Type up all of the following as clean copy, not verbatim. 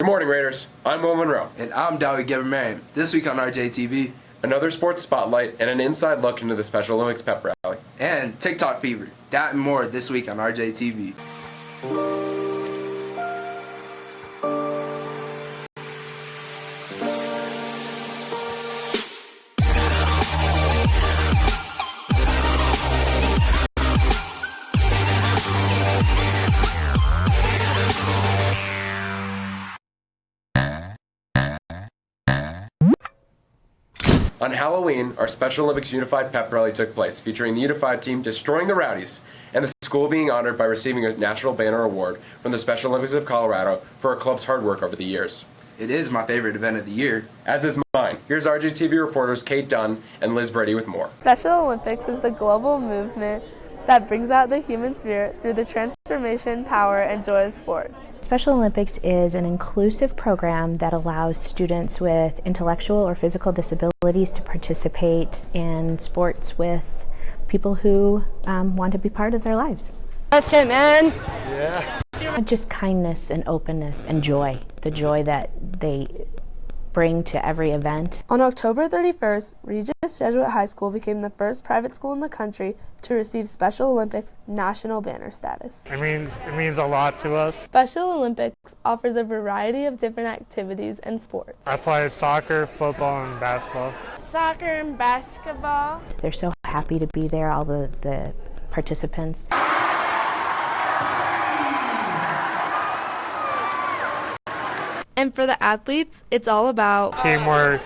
Good morning, Raiders. I'm Will Monroe. And I'm Dowie Geber-Mariam. This week on RJTV. Another sports spotlight and an inside look into the Special Olympics pep rally. And TikTok fever. That and more this week on RJTV. On Halloween, our Special Olympics Unified Pep Rally took place, featuring the Unified team destroying the Rowdies, and the school being honored by receiving a National Banner Award from the Special Olympics of Colorado for our club's hard work over the years. It is my favorite event of the year. As is mine. Here's RJTV reporters Kate Dunn and Liz Brady with more. Special Olympics is the global movement that brings out the human spirit through the transformation, power, and joy of sports. Special Olympics is an inclusive program that allows students with intellectual or physical disabilities to participate in sports with people who want to be part of their lives. Let's get, man! Yeah. Just kindness and openness and joy, the joy that they bring to every event. On October 31st, Regis Jesuit High School became the first private school in the country to receive Special Olympics national banner status. It means a lot to us. Special Olympics offers a variety of different activities and sports. I play soccer, football, and basketball. Soccer and basketball. They're so happy to be there, all the participants. And for the athletes, it's all about Teamwork.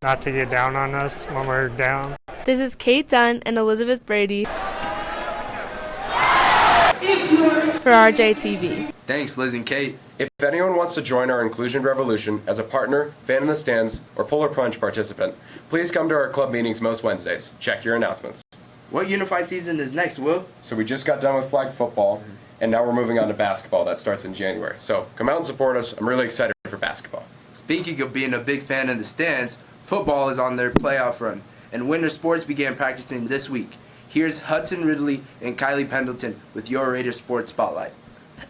Not to get down on us when we're down. This is Kate Dunn and Elizabeth Brady for RJTV. Thanks, Liz and Kate. If anyone wants to join our inclusion revolution as a partner, fan in the stands, or pull or punch participant, please come to our club meetings most Wednesdays. Check your announcements. What unified season is next, Will? So we just got done with flag football, and now we're moving on to basketball. That starts in January. So come out and support us. I'm really excited for basketball. Speaking of being a big fan in the stands, football is on their playoff run, and winter sports began practicing this week. Here's Hudson Ridley and Kylie Pendleton with your Raiders Sports Spotlight.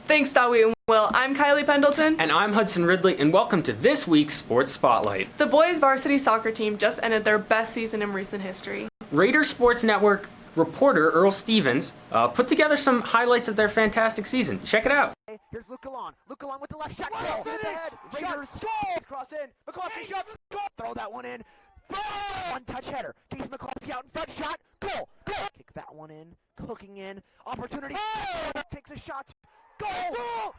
Thanks, Dowie and Will. I'm Kylie Pendleton. And I'm Hudson Ridley, and welcome to this week's Sports Spotlight. The boys' varsity soccer team just ended their best season in recent history. Raiders Sports Network reporter Earl Stevens put together some highlights of their fantastic season. Check it out. Here's Luke Galon. Luke Galon with the left shot. Goal. Hit the head. Raiders goal. Cross in. McCloskey shots. Goal. Throw that one in. Boom! One-touch header. Casey McCloskey out in front. Shot. Goal. Goal. Kick that one in. Hooking in. Opportunity. Oh! Takes a shot. Goal.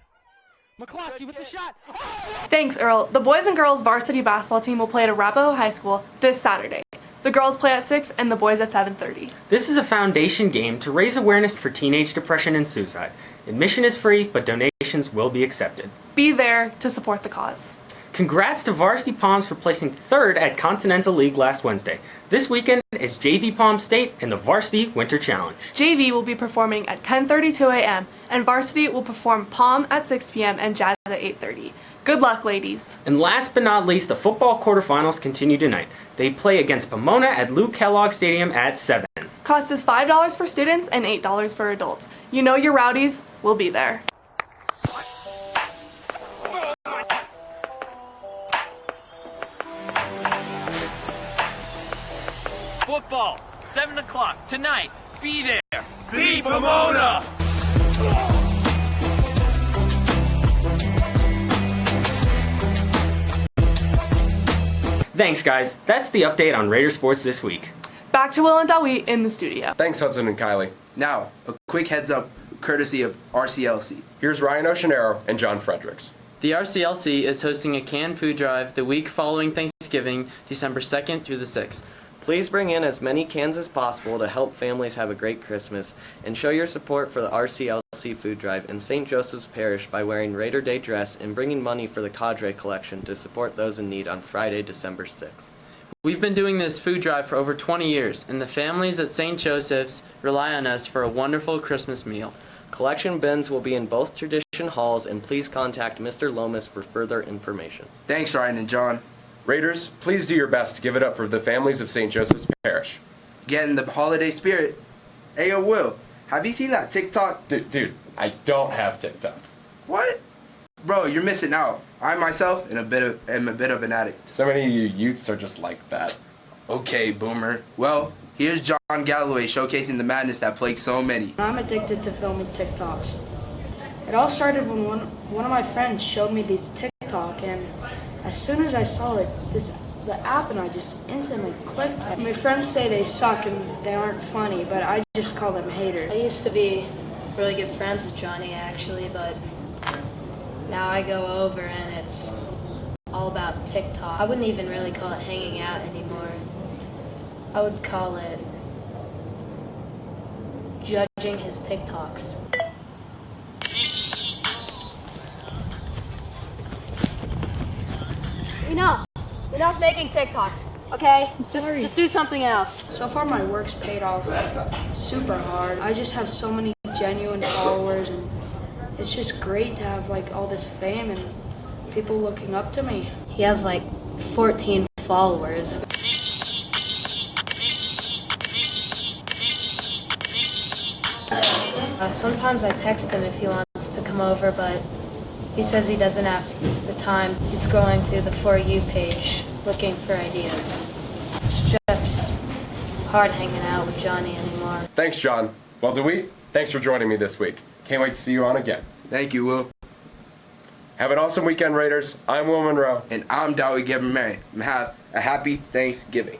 McCloskey with the shot. Oh! Thanks, Earl. The boys and girls varsity basketball team will play at Arapahoe High School this Saturday. The girls play at 6 and the boys at 7:30. This is a foundation game to raise awareness for teenage depression and suicide. Admission is free, but donations will be accepted. Be there to support the cause. Congrats to Varsity Palms for placing third at Continental League last Wednesday. This weekend, it's JV Palm State and the Varsity Winter Challenge. JV will be performing at 10:32 a.m. and Varsity will perform Palm at 6 p.m. and Jazz at 8:30. Good luck, ladies. And last but not least, the football quarterfinals continue tonight. They play against Pomona at Lou Kellogg Stadium at 7. Cost is $5 for students and $8 for adults. You know your Rowdies will be there. Football, 7 o'clock tonight. Be there. Be Pomona! Thanks, guys. That's the update on Raider Sports this week. Back to Will and Dowie in the studio. Thanks, Hudson and Kylie. Now, a quick heads up courtesy of RCLC. Here's Ryan Oceanero and John Fredericks. The RCLC is hosting a canned food drive the week following Thanksgiving, December 2nd through the 6th. Please bring in as many cans as possible to help families have a great Christmas, and show your support for the RCLC food drive in St. Joseph's Parish by wearing Raider Day dress and bringing money for the Cadre collection to support those in need on Friday, December 6th. We've been doing this food drive for over 20 years, and the families at St. Joseph's rely on us for a wonderful Christmas meal. Collection bins will be in both tradition halls, and please contact Mr. Lomas for further information. Thanks, Ryan and John. Raiders, please do your best to give it up for the families of St. Joseph's Parish. Get in the holiday spirit. Hey, yo, Will, have you seen that TikTok? Dude, I don't have TikTok. What? Bro, you're missing out. I myself am a bit of an addict. So many of you youths are just like that. Okay, boomer. Well, here's John Galloway showcasing the madness that plagues so many. I'm addicted to filming TikToks. It all started when one of my friends showed me these TikTok, and as soon as I saw it, the app, and I just instantly clicked. My friends say they suck and they aren't funny, but I just call them haters. I used to be really good friends with Johnny actually, but now I go over and it's all about TikTok. I wouldn't even really call it hanging out anymore. I would call it judging his TikToks. Enough making TikToks, okay? Just do something else. So far my work's paid off super hard. I just have so many genuine followers, and it's just great to have like all this fame and people looking up to me. He has like 14 followers. Sometimes I text him if he wants to come over, but he says he doesn't have the time. He's scrolling through the For You page looking for ideas. It's just hard hanging out with Johnny anymore. Thanks, John. Well, DeWeet, thanks for joining me this week. Can't wait to see you on again. Thank you, Will. Have an awesome weekend, Raiders. I'm Will Monroe. And I'm Dowie Gebber-Mary. Have a happy Thanksgiving.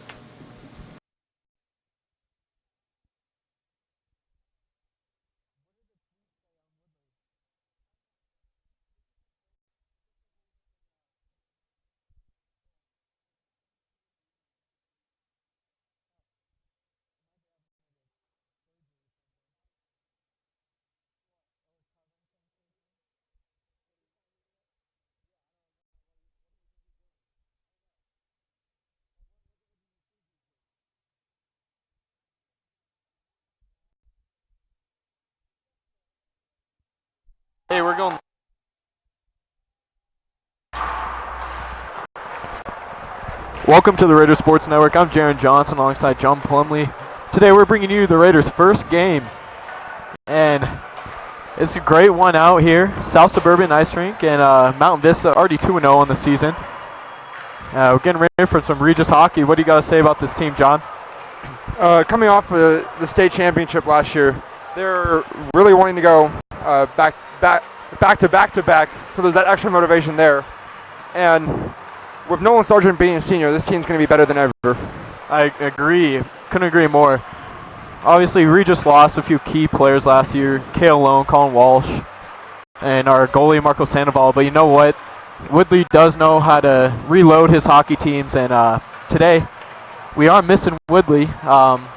Hey, we're going. Welcome to the Raiders Sports Network. I'm Jaron Johnson alongside John Plumley. Today we're bringing you the Raiders' first game. And it's a great one out here. South Suburban Ice Rink and Mountain Vista already 2-0 on the season. We're getting ready for some Regis hockey. What do you got to say about this team, John? Coming off the state championship last year, they're really wanting to go back to back, so there's that extra motivation there. And with Nolan Sargent being a senior, this team's going to be better than ever. I agree. Couldn't agree more. Obviously, Regis lost a few key players last year. Kale Lone, Colin Walsh, and our goalie, Marco Sandoval. But you know what? Woodley does know how to reload his hockey teams. And today, we are missing Woodley.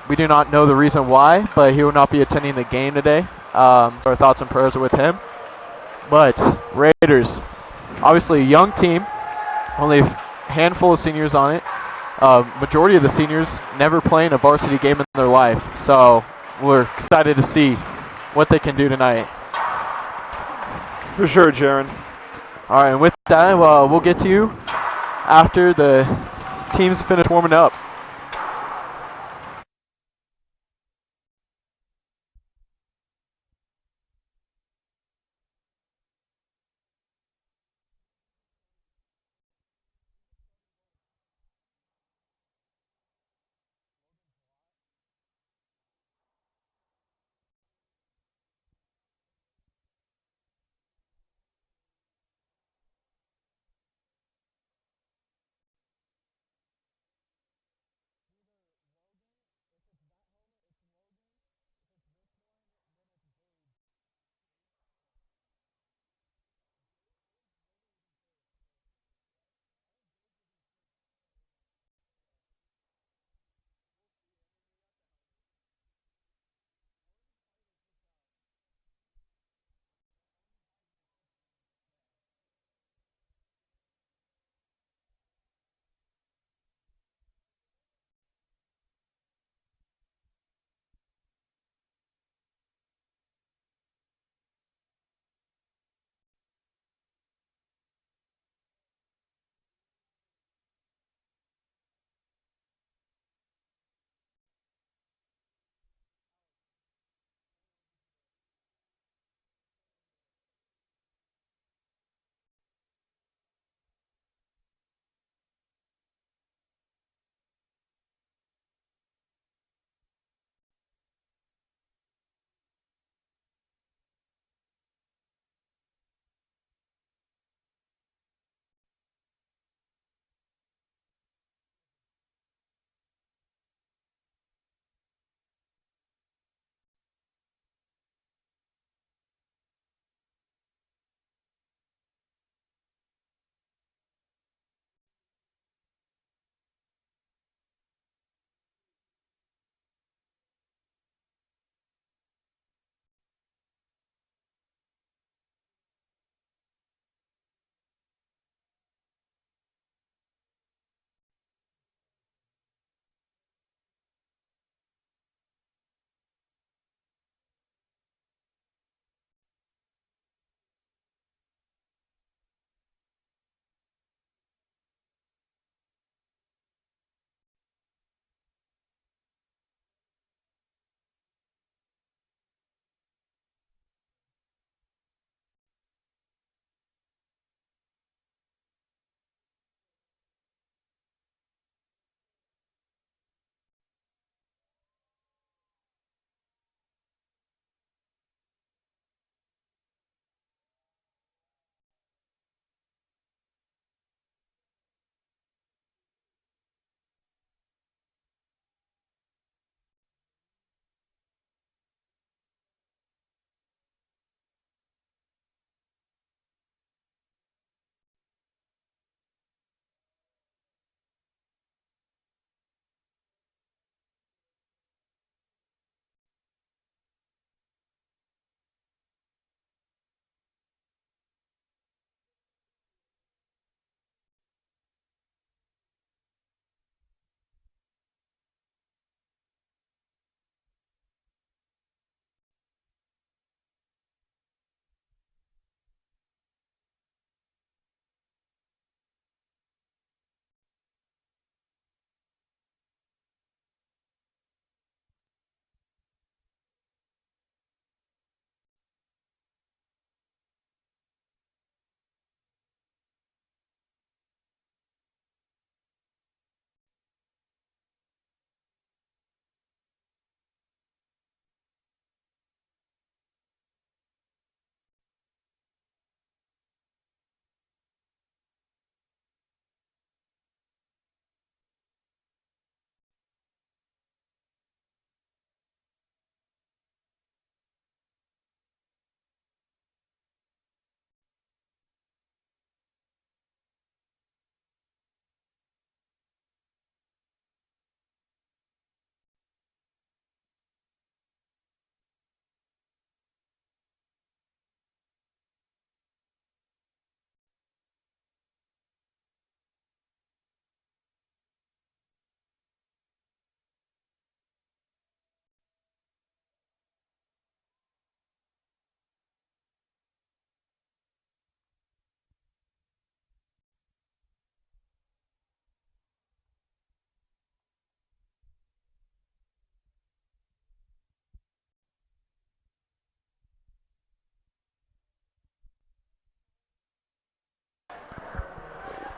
We do not know the reason why, but he will not be attending the game today. So our thoughts and prayers are with him. But Raiders, obviously a young team, only a handful of seniors on it. Majority of the seniors never playing a varsity game in their life. So we're excited to see what they can do tonight. For sure, Jaron. All right, and with that, we'll get to you after the teams finish warming up.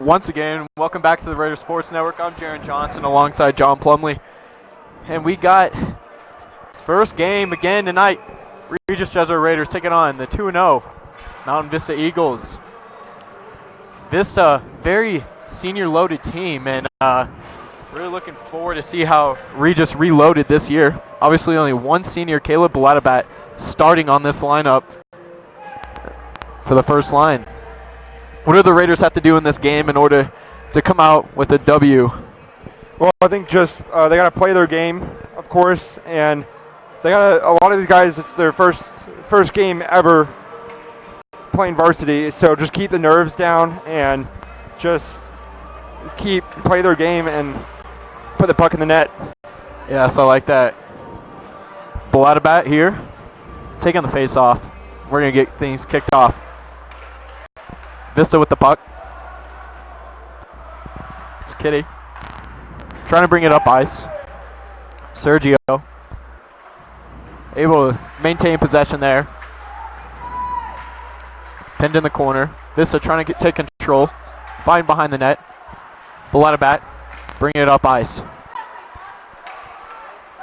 once again, welcome back to the Raider Sports Network. I'm Jaron Johnson alongside John Plumley. And we got first game again tonight. Regis Jesuit Raiders taking on the 2-0 Mountain Vista Eagles. Vista, very senior loaded team, and really looking forward to see how Regis reloaded this year. Obviously only one senior, Caleb Balatabat, starting on this lineup for the first line. What do the Raiders have to do in this game in order to come out with a W? Well, I think just they got to play their game, of course, and they got a lot of these guys. It's their first game ever playing varsity, so just keep the nerves down and just play their game and put the puck in the net. Yes, I like that. Balatabat here, taking the face off. We're gonna get things kicked off. Vista with the puck. It's Kitty. Trying to bring it up ice. Sergio. Able to maintain possession there. Pinned in the corner. Vista trying to take control. Find behind the net. Balatabat. Bring it up ice.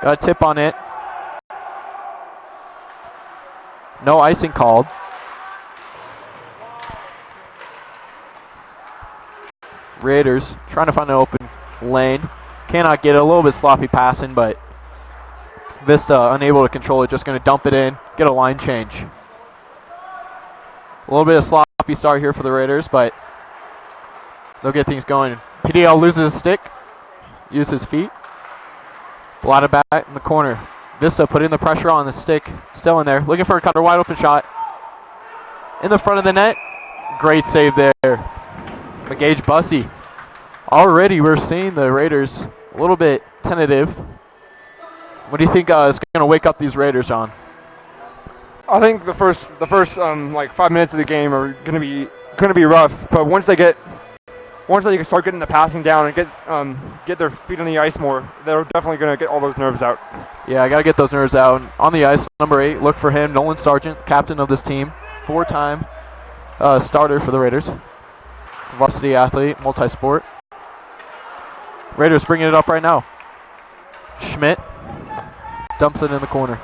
Got a tip on it. No icing called. Raiders trying to find an open lane. Cannot get it. A little bit sloppy passing, but Vista unable to control it. Just going to dump it in. Get a line change. A little bit of sloppy start here for the Raiders, but they'll get things going. PDL loses his stick. Use his feet. Balatabat in the corner. Vista putting the pressure on the stick. Still in there. Looking for a cutter. Wide open shot. In the front of the net. Great save there. McGage Bussey. Already we're seeing the Raiders a little bit tentative. What do you think is going to wake up these Raiders, John? I think the first like 5 minutes of the game are going to be rough, but once they start getting the passing down and get their feet on the ice more, they're definitely going to get all those nerves out. Yeah, I got to get those nerves out. On the ice, number 8, look for him, Nolan Sargent, captain of this team, 4-time starter for the Raiders. Varsity athlete, multi-sport. Raiders bringing it up right now. Schmidt dumps it in the corner.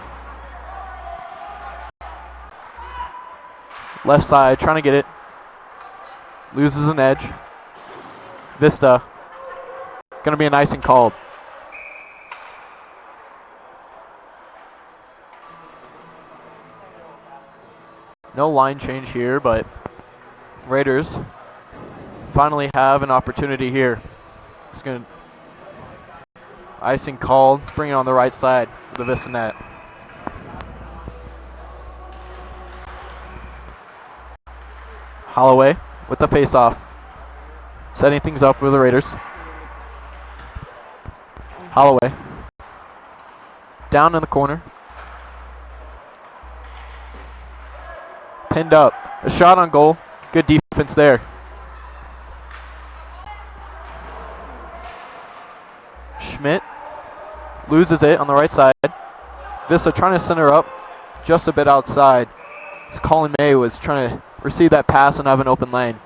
Left side, trying to get it. Loses an edge. Vista. Going to be an icing called. No line change here, but Raiders finally have an opportunity here. It's going to icing called. Bring it on the right side of the Vista net. Holloway with the face-off. Setting things up with the Raiders. Holloway. Down in the corner. Pinned up. A shot on goal. Good defense there. Schmidt loses it on the right side. Vista trying to center up just a bit outside. As Colin May was trying to receive that pass and have an open lane.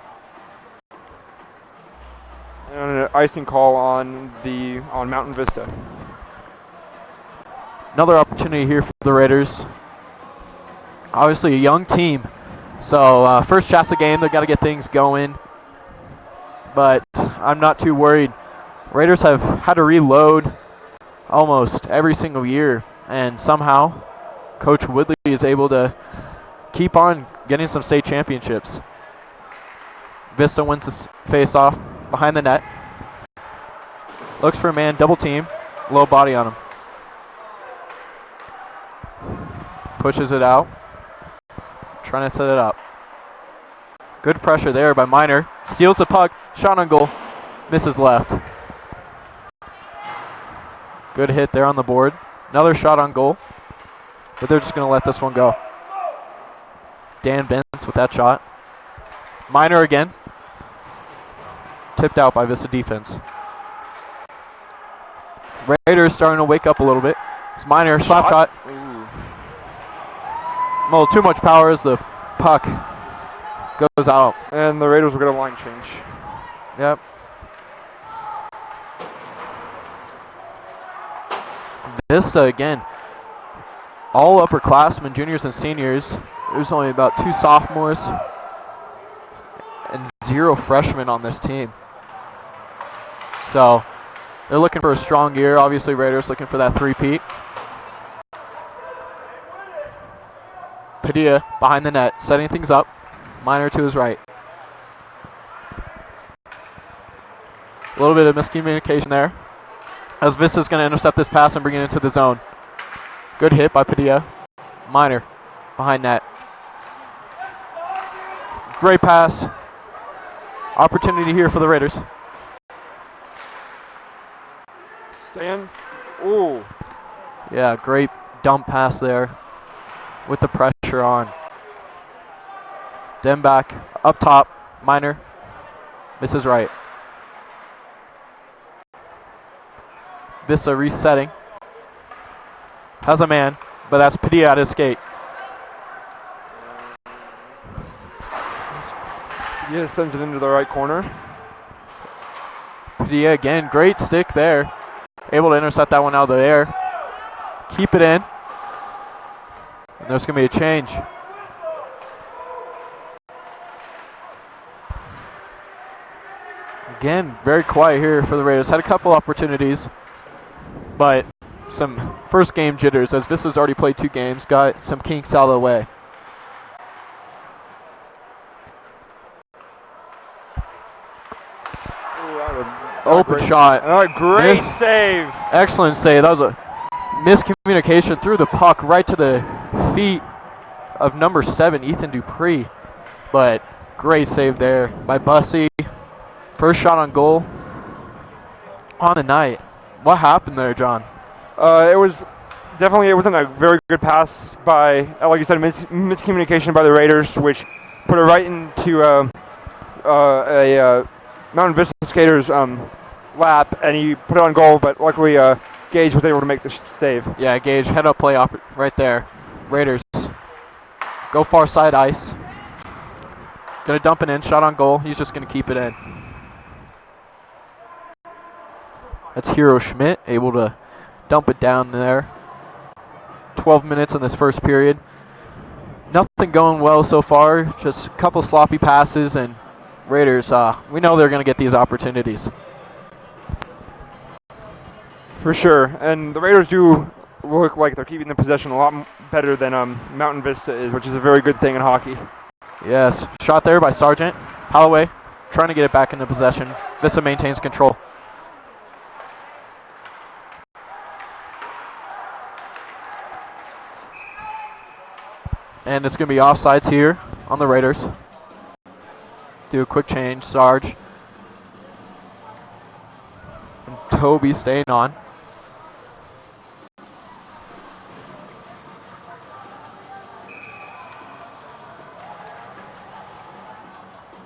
And an icing call on Mountain Vista. Another opportunity here for the Raiders. Obviously a young team. So first chance of the game, they've got to get things going. But I'm not too worried. Raiders have had to reload almost every single year. And somehow Coach Woodley is able to keep on getting some state championships. Vista wins this face-off behind the net. Looks for a man, double team, low body on him. Pushes it out. Trying to set it up. Good pressure there by Minor. Steals the puck, shot on goal, misses left. Good hit there on the board. Another shot on goal, but they're just going to let this one go. Dan Benz with that shot. Minor again. Tipped out by Vista defense. Raiders starting to wake up a little bit. It's Minor, slap shot. A little too much power as the puck goes out. And the Raiders will get a line change. Yep. Vista again. All upperclassmen, juniors and seniors. There's only about 2 sophomores and 0 freshmen on this team. So they're looking for a strong year. Obviously, Raiders looking for that three-peat. Padilla behind the net, setting things up. Minor to his right. A little bit of miscommunication there, as Vista's going to intercept this pass and bring it into the zone. Good hit by Padilla. Minor behind net. Great pass. Opportunity here for the Raiders. Stand. Ooh. Yeah, great dump pass there with the pressure on. Dem back, up top, Minor. Misses right. Vista resetting. Has a man, but that's Padilla at his skate. Yeah, sends it into the right corner. Padilla again, great stick there. Able to intercept that one out of the air. Keep it in. And there's going to be a change. Again, very quiet here for the Raiders. Had a couple opportunities, but some first game jitters as Vista's already played 2 games. Got some kinks out of the way. Open shot. Another great save. Excellent save. That was a miscommunication. Threw the puck right to the feet of number 7, Ethan Dupree. But great save there by Bussy. First shot on goal on the night. What happened there, John? It wasn't a very good pass by, like you said, miscommunication by the Raiders, which put it right into a Mountain Vista skater's lap, and he put it on goal, but luckily Gage was able to make the save. Yeah, Gage, head-up play right there. Raiders go far side ice. Going to dump it in, shot on goal. He's just going to keep it in. That's Hero Schmidt, able to dump it down there. 12 minutes in this first period. Nothing going well so far, just a couple sloppy passes, and Raiders, we know they're going to get these opportunities. For sure, and the Raiders do look like they're keeping the possession a lot better than Mountain Vista is, which is a very good thing in hockey. Yes, shot there by Sargent. Holloway trying to get it back into possession. Vista maintains control. And it's going to be offsides here on the Raiders. Do a quick change. Sarge. And Toby staying on.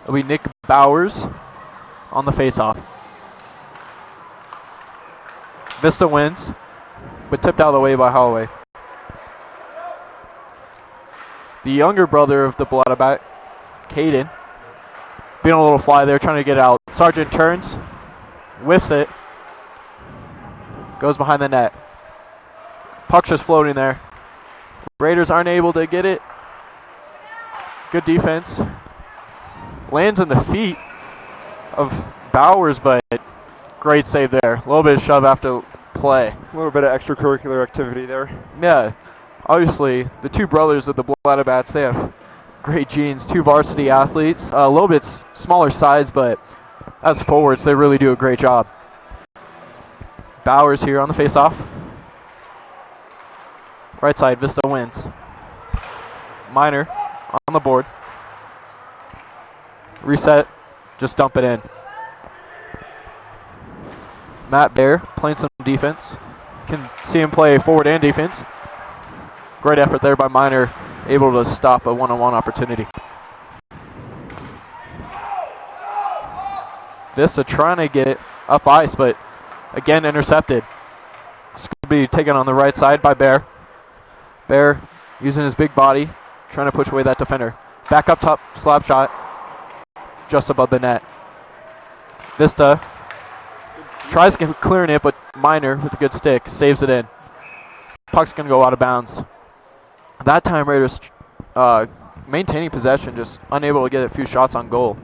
It'll be Nick Bowers on the faceoff. Vista wins, but tipped out of the way by Holloway. The younger brother of the Bladderback, Caden, being a little fly there, trying to get out. Sargent turns, whiffs it, goes behind the net. Puck's just floating there. Raiders aren't able to get it. Good defense. Lands in the feet of Bowers, but great save there. A little bit of shove after play. A little bit of extracurricular activity there. Yeah. Obviously, the 2 brothers of the Bladderbats, they have great genes. 2 varsity athletes. A little bit smaller size, but as forwards, they really do a great job. Bowers here on the faceoff. Right side, Vista wins. Minor on the board. Reset, just dump it in. Matt Baer playing some defense. Can see him play forward and defense. Great effort there by Minor, able to stop a one-on-one opportunity. Vista trying to get it up ice, but again intercepted. It's going to be taken on the right side by Baer. Baer using his big body, trying to push away that defender. Back up top, slap shot, just above the net. Vista tries clearing it, but Minor with a good stick saves it in. Puck's going to go out of bounds. That time Raiders maintaining possession, just unable to get a few shots on goal.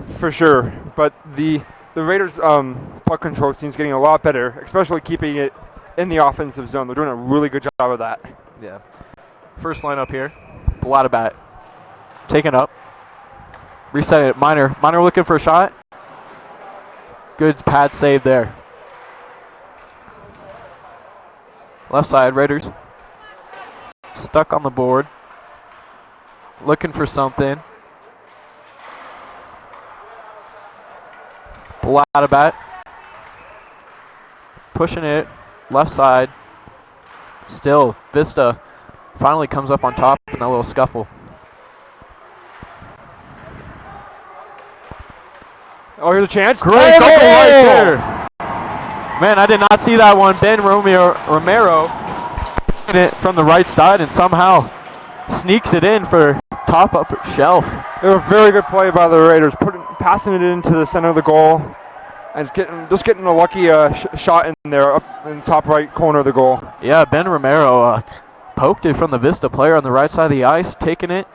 For sure, but the Raiders puck control seems getting a lot better, especially keeping it in the offensive zone. They're doing a really good job of that. Yeah. First lineup here. Bladabat taken up. Resetting it. Minor looking for a shot. Good pad save there. Left side, Raiders. Stuck on the board. Looking for something. Bladabat. Pushing it. Left side. Still, Vista finally comes up on top in that little scuffle. Oh, here's a chance. Great goal right there. Man, I did not see that one. Ben Romero it from the right side and somehow sneaks it in for top upper shelf. It was a very good play by the Raiders, passing it into the center of the goal and just getting a lucky shot in there up in the top right corner of the goal. Yeah, Ben Romero poked it from the Vista player on the right side of the ice, taking it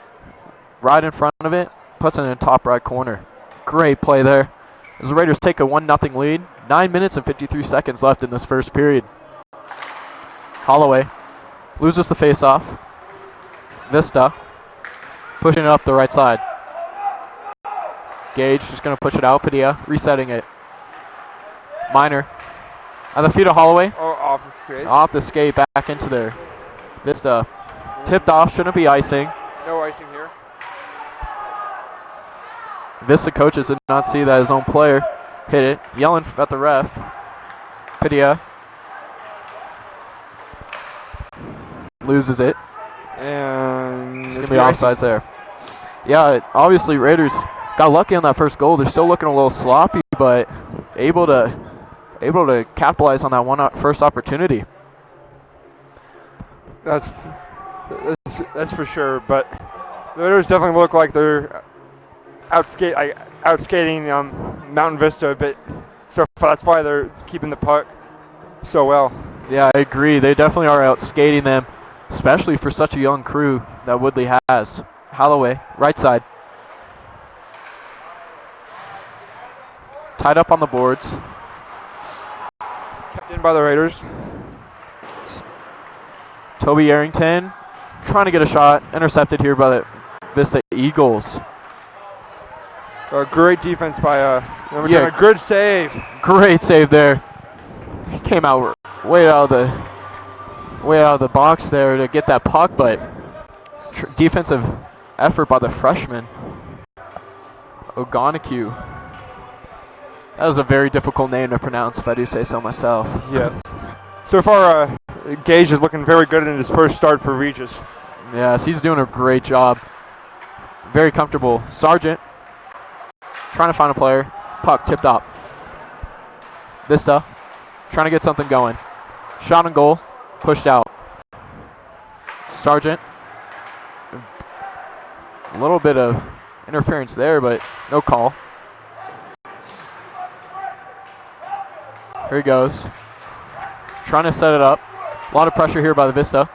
right in front of it, puts it in the top right corner. Great play there. As the Raiders take a 1-0 lead, 9 minutes and 53 seconds left in this first period. Holloway loses the faceoff. Vista pushing it up the right side. Gage just going to push it out. Padilla resetting it. Minor at the feet of Holloway. Oh, off the skate. Off the skate, back into there. Vista tipped off, shouldn't be icing. No icing here. Vista coaches did not see that his own player hit it. Yelling at the ref. Padilla loses it. And it's going to be offsides there. Yeah, obviously Raiders got lucky on that first goal. They're still looking a little sloppy, but able to capitalize on that first opportunity. That's for sure, but the Raiders definitely look like they're outskating Mountain Vista a bit. So that's why they're keeping the puck so well. Yeah, I agree. They definitely are outskating them, especially for such a young crew that Woodley has. Holloway, right side. Tied up on the boards. Kept in by the Raiders. Toby Arrington trying to get a shot. Intercepted here by the Vista Eagles. A great defense by number 10. A good save. Great save there. He came out way out of the box there to get that puck, but defensive effort by the freshman. Ogonekwu. That was a very difficult name to pronounce, if I do say so myself. Yes. So far, Gage is looking very good in his first start for Regis. Yes, he's doing a great job. Very comfortable. Sargent trying to find a player. Puck tipped up. Vista trying to get something going. Shot on goal. Pushed out. Sargent. A little bit of interference there, but no call. Here he goes. Trying to set it up. A lot of pressure here by the Vista.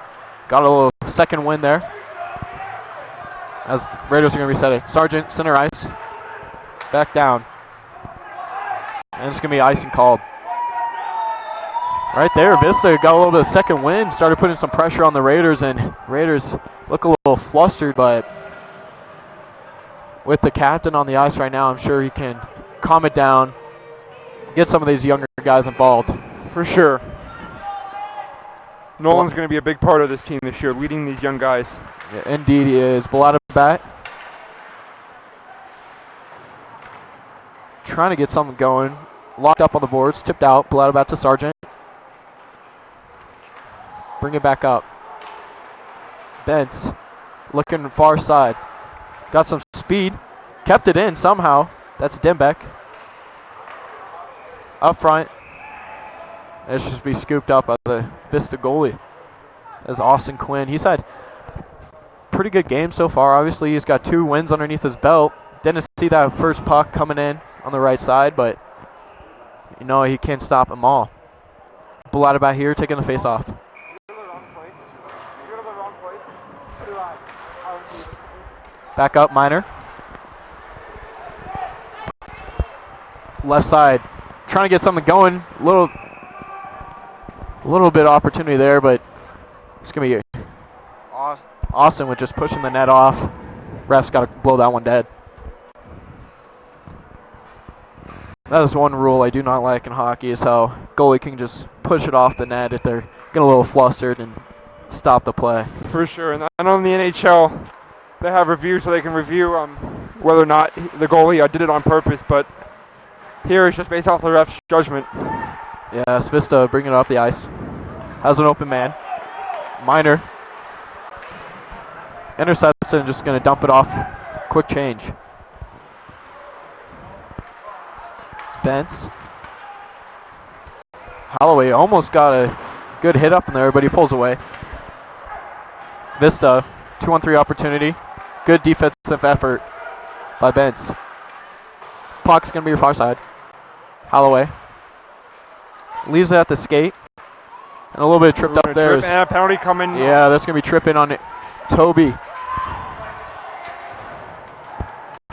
Got a little second win there. As the Raiders are going to reset it. Sargent, center ice. Back down. And it's going to be icing called. Right there, Vista got a little bit of second wind. Started putting some pressure on the Raiders, and Raiders look a little flustered, but with the captain on the ice right now, I'm sure he can calm it down, get some of these younger guys involved. For sure. Nolan's going to be a big part of this team this year, leading these young guys. Yeah, indeed he is. Bladabat trying to get something going. Locked up on the boards, tipped out. Bladabat to Sargent. Bring it back up. Bentz looking far side. Got some speed. Kept it in somehow. That's Dimbeck. Up front. It should be scooped up by the Vista goalie. As Austin Quinn. He's had pretty good game so far. Obviously, he's got 2 wins underneath his belt. Didn't see that first puck coming in on the right side, but you know he can't stop them all. Baladabat here taking the face off. Back up, Minor. Left side, trying to get something going. Little bit of opportunity there, but it's gonna be Austin with just pushing the net off. Ref's got to blow that one dead. That is one rule I do not like in hockey, is how goalie can just push it off the net if they're getting a little flustered and stop the play. For sure, and I know in the NHL they have reviews so they can review whether or not the goalie did it on purpose, but here it's just based off the ref's judgment. Yes, Vista bringing it up the ice. Has an open man. Minor. Intercepts and just going to dump it off. Quick change. Bents. Holloway almost got a good hit up in there, but he pulls away. Vista, 2-on-3 opportunity. Good defensive effort by Bents. Puck's going to be your far side. Holloway. Leaves it at the skate. And a little bit of tripped up there. And a penalty coming. Yeah, that's going to be tripping on it. Toby.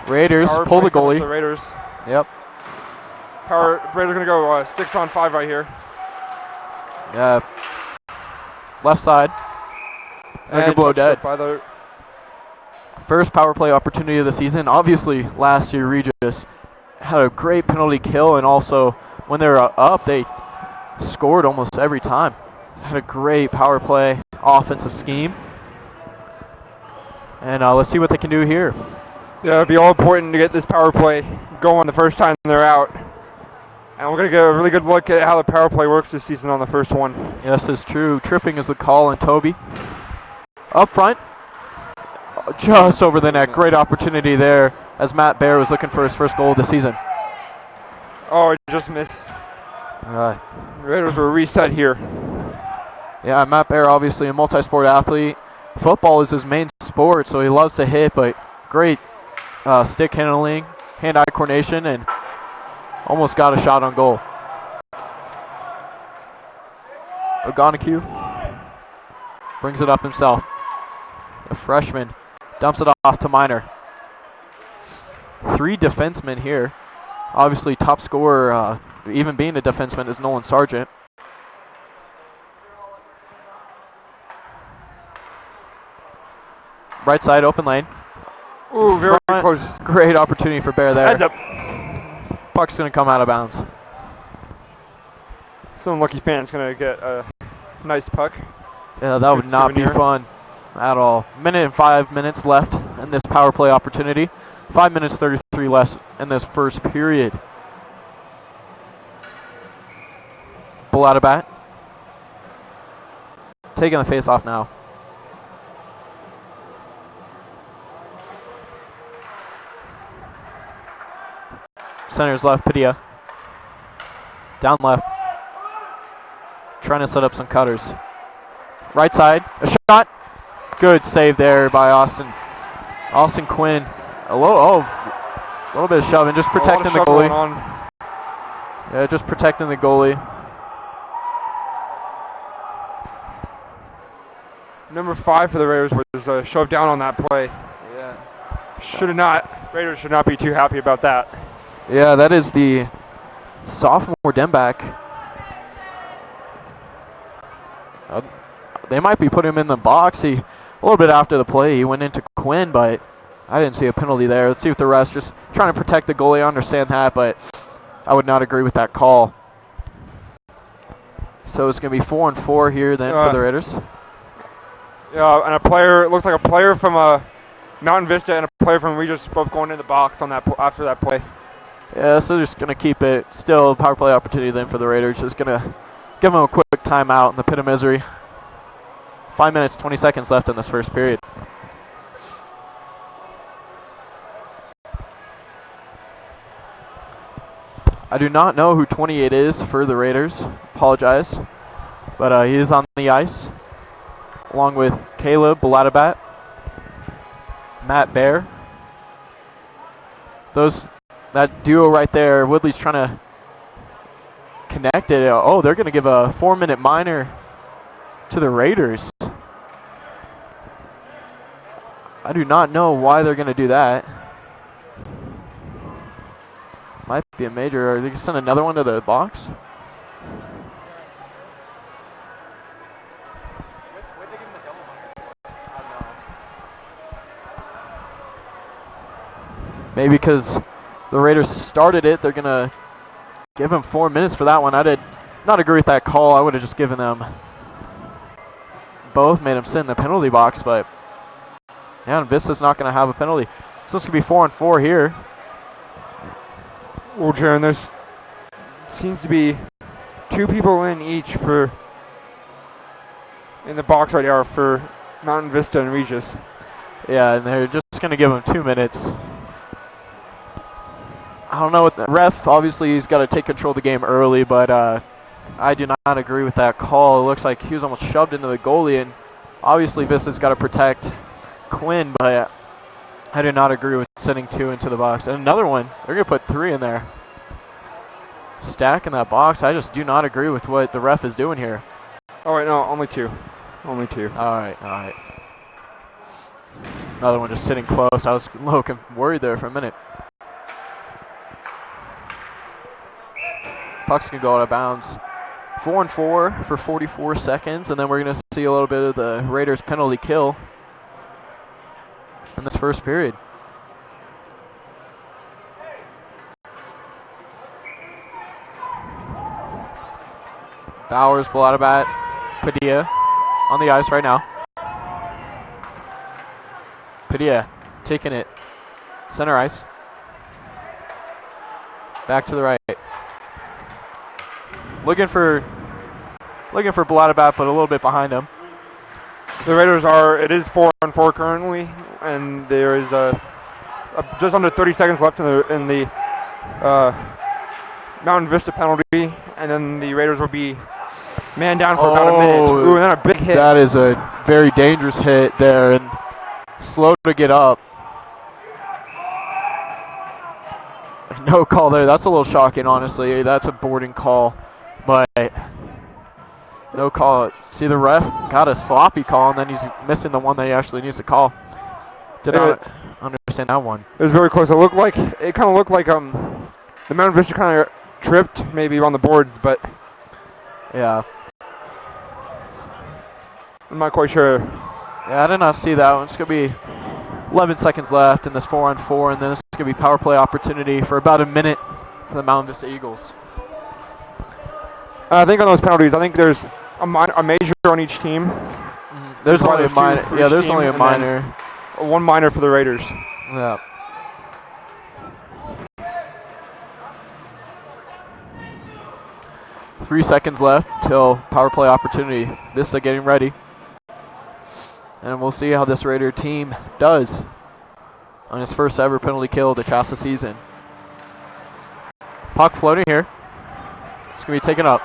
Raiders pull the goalie. The Raiders. Yep. Raiders going to go 6-on-5 right here. Yeah. Left side. And blow dead. By the First power play opportunity of the season. Obviously, last year Regis had a great penalty kill, and also when they were up, they scored almost every time. Had a great power play offensive scheme. And let's see what they can do here. Yeah, it'll be all important to get this power play going the first time they're out. And we're going to get a really good look at how the power play works this season on the first one. Yes, it's true. Tripping is the call on Toby. Up front. Just over the net. Great opportunity there as Matt Baer was looking for his first goal of the season. Oh, it just missed. Raiders were reset here. Yeah, Matt Baer, obviously a multi-sport athlete. Football is his main sport, so he loves to hit, but great stick handling, hand-eye coordination, and almost got a shot on goal. O'Gonaghy brings it up himself. The freshman dumps it off to Minor. 3 defensemen here. Obviously, top scorer, even being a defenseman, is Nolan Sargent. Right side, open lane. Ooh, very close. Great opportunity for Bear there. Heads up. Puck's going to come out of bounds. Some unlucky fan's going to get a nice puck. Yeah, that would not be fun at all. Minute and 5 minutes left in this power play opportunity. 5 minutes 33 left in this first period. Bull out of bat. Taking the face off now. Center's left, Padilla. Down left. Trying to set up some cutters. Right side, a shot. Good save there by Austin. Austin Quinn. A little bit of shoving, just protecting the goalie. Yeah, just protecting the goalie. Number 5 for the Raiders was a shove down on that play. Yeah. Raiders should not be too happy about that. Yeah, that is the sophomore Demback. They might be putting him in the box. A little bit after the play, he went into Quinn, but I didn't see a penalty there. Let's see if the refs just trying to protect the goalie. I understand that, but I would not agree with that call. So it's going to be 4-4 here then for the Raiders. Yeah, and looks like a player from Mountain Vista and a player from Regis both going in the box on that after that play. Yeah, so they're just going to keep it still power play opportunity then for the Raiders. Just going to give them a quick timeout in the pit of misery. 5 minutes, 20 seconds left in this first period. I do not know who 28 is for the Raiders. Apologize. But he is on the ice, along with Caleb Baladabat, Matt Baer. Those That duo right there, Woodley's trying to connect it. Oh, they're going to give a 4-minute minor to the Raiders. I do not know why they're going to do that. Might be a major. Are they going to send another one to the box? Maybe because the Raiders started it, they're going to give him 4 minutes for that one. I did not agree with that call. I would have just given them both, made them sit in the penalty box, but yeah, and Vista's not going to have a penalty. So it's going to be 4-4 here. Well, Jaron, there's seems to be 2 people in each in the box right now for Mountain Vista and Regis. Yeah, and they're just going to give him 2 minutes. I don't know what the ref, obviously he's got to take control of the game early, but I do not agree with that call. It looks like he was almost shoved into the goalie, and obviously Vista's got to protect Quinn, but I do not agree with sending 2 into the box. And another one, they're going to put 3 in there. Stacking that box, I just do not agree with what the ref is doing here. Oh, wait, no, only 2. Only 2. All right. Another one just sitting close. I was a little worried there for a minute. Puck's going to go out of bounds. 4-4 for 44 seconds, and then we're going to see a little bit of the Raiders penalty kill in this first period. Bowers pull out of bat. Padilla on the ice right now. Padilla taking it. Center ice. Back to the right. Looking for Bladabat, but a little bit behind him. The Raiders it is 4-4 currently, and there is just under 30 seconds left in the Mountain Vista penalty, and then the Raiders will be man down for about a minute. Ooh, and then a big hit. That is a very dangerous hit there, and slow to get up. No call there. That's a little shocking, honestly. That's a boarding call, but no call. See, the ref got a sloppy call, and then he's missing the one that he actually needs to call. Did not understand that one. It was very close. It kind of looked like the Mountain Vista kind of tripped maybe on the boards, but yeah, I'm not quite sure. Yeah, I did not see that one. It's going to be 11 seconds left in this 4-on-4, and then it's going to be power play opportunity for about a minute for the Mountain Vista Eagles. I think on those penalties, I think there's a major on each team. Mm-hmm. There's only a minor. Yeah, there's only a minor. One minor for the Raiders. Yeah. Three seconds left till power play opportunity. Vista getting ready. And we'll see how this Raider team does on his first ever penalty kill of the Chassa season. Puck floating here. It's going to be taken up.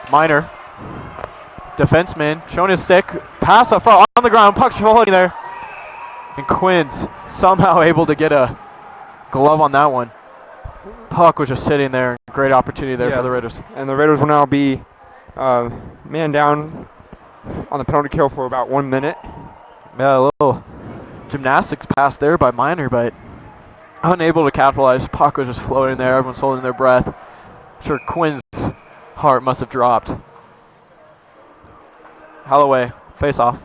Minor. Defenseman showing his stick. Pass up front on the ground. Puck floating there. And Quinn's somehow able to get a glove on that one. Puck was just sitting there. Great opportunity there for the Raiders. And the Raiders will now be man down on the penalty kill for about 1 minute. Yeah, a little gymnastics pass there by Minor, but unable to capitalize. Puck was just floating there. Everyone's holding their breath. Sure, Quinn's heart must have dropped. Holloway, face off.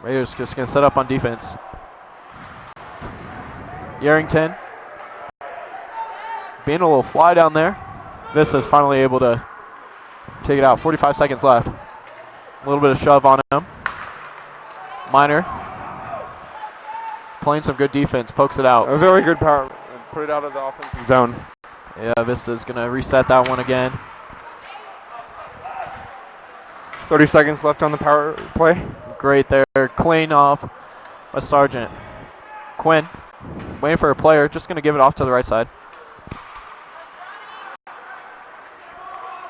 Raiders just going to set up on defense. Yarrington being a little fly down there. Vista's finally able to take it out. 45 seconds left. A little bit of shove on him. Minor playing some good defense, pokes it out. A very good power. Put it out of the offensive zone. Yeah, Vista's going to reset that one again. 30 seconds left on the power play. Great there. Clean off by Sargent. Quinn waiting for a player. Just going to give it off to the right side.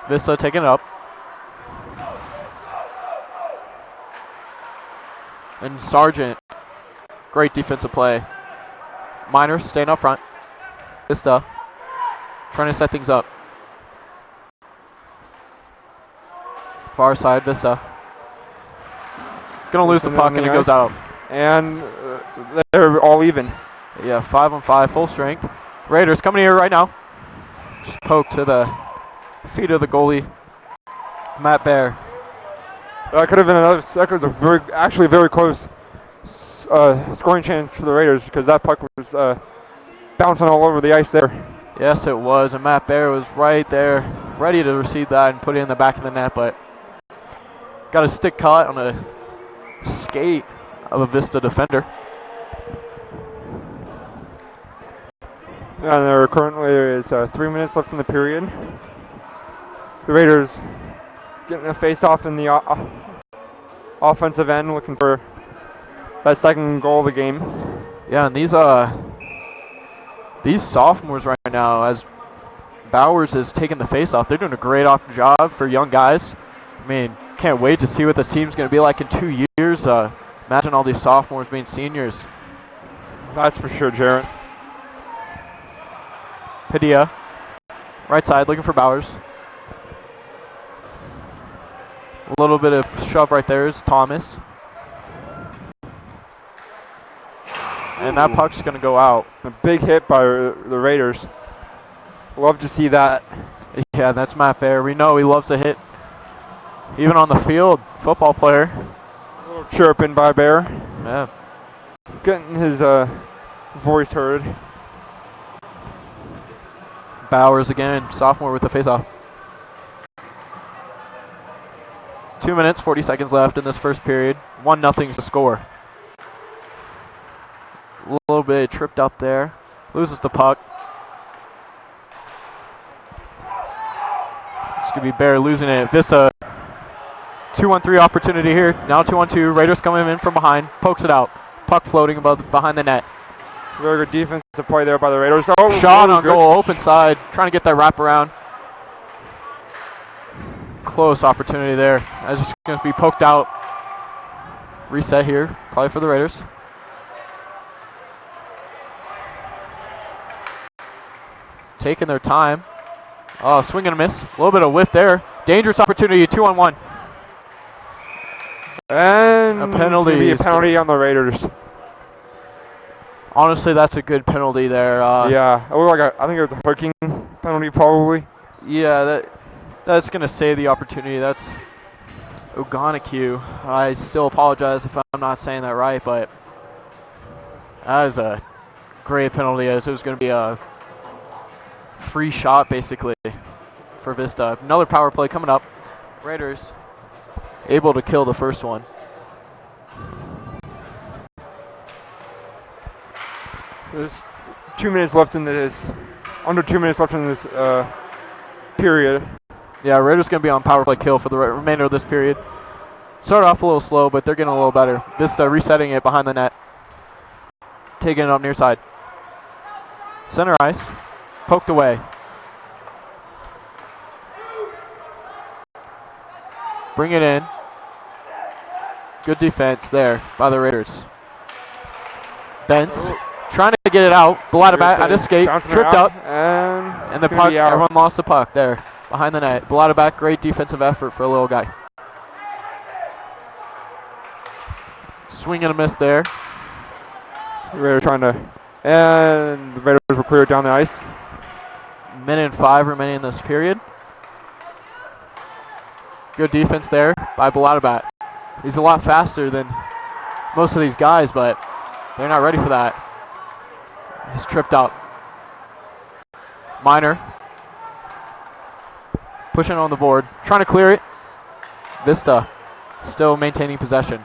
Vista taking it up. And Sargent, great defensive play. Minor staying up front. Vista trying to set things up. Far side, Vista. Gonna lose the puck and it goes out. And they're all even. Yeah, 5-on-5, full strength. Raiders coming here right now. Just poke to the feet of the goalie, Matt Bear. That could have been another. That was actually very close scoring chance for the Raiders because that puck was bouncing all over the ice there. Yes, it was, and Matt Bear was right there, ready to receive that and put it in the back of the net, but got a stick caught on a skate of a Vista defender. And there currently is 3 minutes left in the period. The Raiders getting a face-off in the offensive end, looking for that second goal of the game. Yeah, and these sophomores right now, as Bowers is taking the face-off, they're doing a great job for young guys. I mean, can't wait to see what this team's going to be like in 2 years. Imagine all these sophomores being seniors. That's for sure, Jared. Padilla, right side, looking for Bowers. A little bit of shove right there is Thomas. And that puck's going to go out. A big hit by the Raiders. Love to see that. Yeah, that's Matt Bear. We know he loves to hit. Even on the field, football player. A little chirping by Bear. Yeah. Getting his voice heard. Bowers again, sophomore with the face-off. 2 minutes, 40 seconds left in this first period. 1-0 to score. A little bit tripped up there. Loses the puck. It's going to be Bear losing it. Vista, 2-on-3 opportunity here. Now 2-on-2. Raiders coming in from behind. Pokes it out. Puck floating behind the net. Very good defensive play there by the Raiders. Oh, shot on goal, open side. Trying to get that wraparound. Close opportunity there. That's just going to be poked out. Reset here, probably for the Raiders. Taking their time. Oh, swing and a miss. A little bit of whiff there. Dangerous opportunity, 2-on-1. And a penalty. Maybe a penalty on the Raiders. Honestly, that's a good penalty there. Yeah, it looked like I think it was a hooking penalty probably. Yeah, that's going to save the opportunity. That's Ogonekue. I still apologize if I'm not saying that right, but that is a great penalty, as it was going to be a free shot basically for Vista. Another power play coming up. Raiders able to kill the first one. There's 2 minutes left in this, under 2 minutes left in this period. Yeah, Raiders going to be on power play kill for the remainder of this period. Started off a little slow, but they're getting a little better. Vista resetting it behind the net. Taking it up near side. Center ice. Poked away. Bring it in. Good defense there by the Raiders. Bentz trying to get it out. Baladabat at escape. Tripped up. And the puck. Everyone lost the puck there behind the net. Baladabat, great defensive effort for a little guy. Swing and a miss there. The Raiders trying to. And the Raiders were cleared down the ice. Minute and 5 remaining in this period. Good defense there by Baladabat. He's a lot faster than most of these guys, but they're not ready for that. He's tripped up. Minor. Pushing on the board. Trying to clear it. Vista still maintaining possession.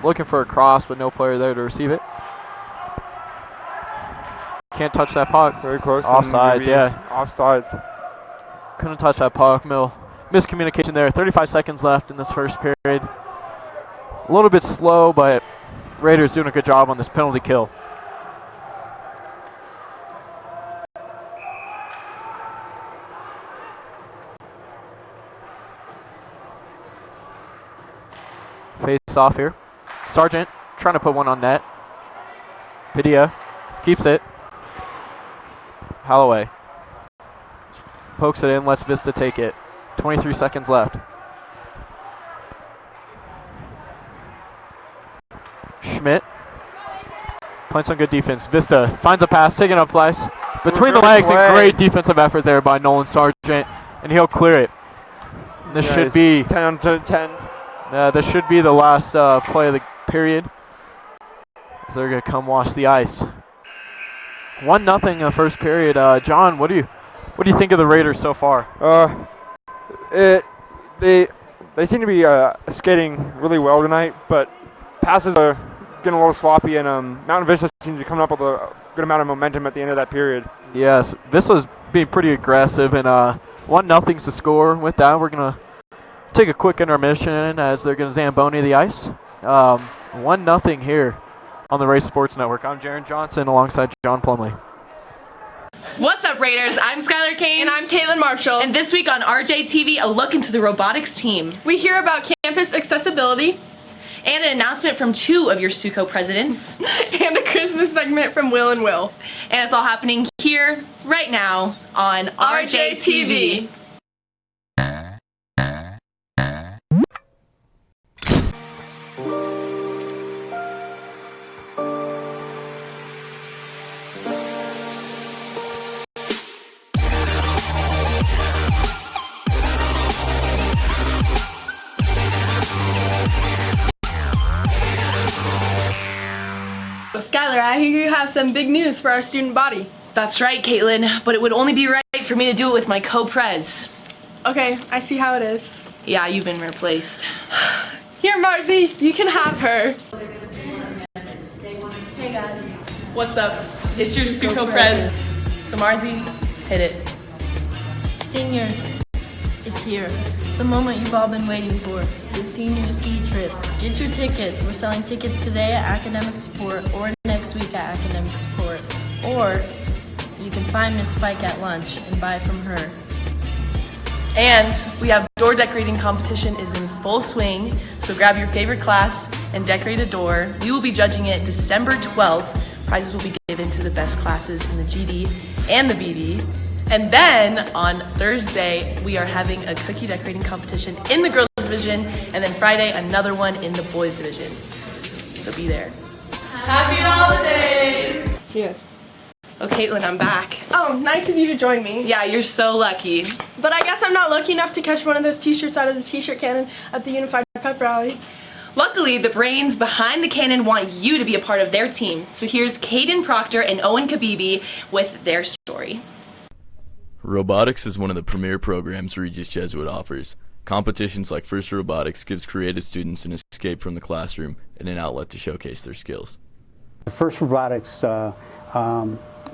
Looking for a cross, but no player there to receive it. Can't touch that puck. Very close. Offsides, yeah. Offsides. Couldn't touch that puck. Miscommunication there. 35 seconds left in this first period. A little bit slow, but Raiders doing a good job on this penalty kill. off here. Sargent trying to put one on net. Padilla keeps it. Holloway pokes it in, lets Vista take it. 23 seconds left. Schmidt playing some good defense. Vista finds a pass, taking up place between the legs, and great defensive effort there by Nolan Sargent, and he'll clear it. This should be 10 to 10. This should be the last play of the period, as they're going to come wash the ice. 1-0 in the first period. John, what do you think of the Raiders so far? They seem to be skating really well tonight, but passes are getting a little sloppy, and Mountain Vista seems to be coming up with a good amount of momentum at the end of that period. Yes, Vista's being pretty aggressive, and 1-0's the score. With that, we're going to take a quick intermission as they're going to Zamboni the ice. 1-0 here on the Race Sports Network. I'm Jaron Johnson alongside John Plumley. What's up, Raiders? I'm Skylar Kane. And I'm Caitlin Marshall. And this week on RJTV, a look into the robotics team. We hear about campus accessibility. And an announcement from 2 of your SUCO presidents. And a Christmas segment from Will and Will. And it's all happening here, right now, on RJTV. Skylar, I hear you have some big news for our student body. That's right, Caitlin, but it would only be right for me to do it with my co-prez. Okay, I see how it is. Yeah, you've been replaced. Here, Marcy, you can have her. Hey guys. What's up? It's your SUCO prez. So Marzi, hit it. Seniors, it's here. The moment you've all been waiting for. The senior ski trip. Get your tickets. We're selling tickets today at Academic Support or next week at Academic Support. Or you can find Miss Spike at lunch and buy from her. And we have door decorating competition is in full swing, so grab your favorite class and decorate a door. We will be judging it December 12th. Prizes will be given to the best classes in the GD and the BD. And then on Thursday, we are having a cookie decorating competition in the girls division, and then Friday, another one in the boys division. So be there. Happy holidays! Yes. Oh, Caitlin, I'm back. Oh, nice of you to join me. Yeah, you're so lucky. But I guess I'm not lucky enough to catch one of those t-shirts out of the t-shirt cannon at the Unified Pep Rally. Luckily, the brains behind the cannon want you to be a part of their team. So here's Caden Proctor and Owen Kabibi with their story. Robotics is one of the premier programs Regis Jesuit offers. Competitions like First Robotics gives creative students an escape from the classroom and an outlet to showcase their skills. The First Robotics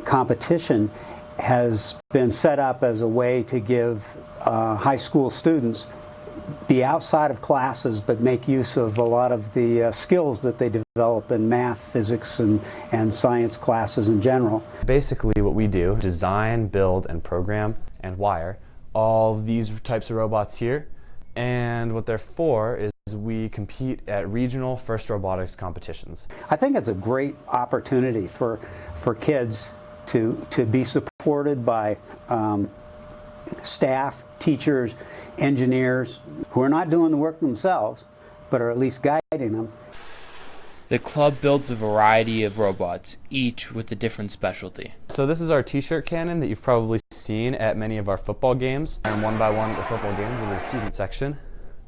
competition has been set up as a way to give high school students be outside of classes but make use of a lot of the skills that they develop in math, physics, and science classes in general. Basically what we do, design, build, and program and wire all these types of robots here, and what they're for is we compete at regional First Robotics competitions. I think it's a great opportunity for kids to be supported by staff, teachers, engineers who are not doing the work themselves, but are at least guiding them. The club builds a variety of robots, each with a different specialty. So this is our t-shirt cannon that you've probably seen at many of our football games. And one by one at the football games in the student section.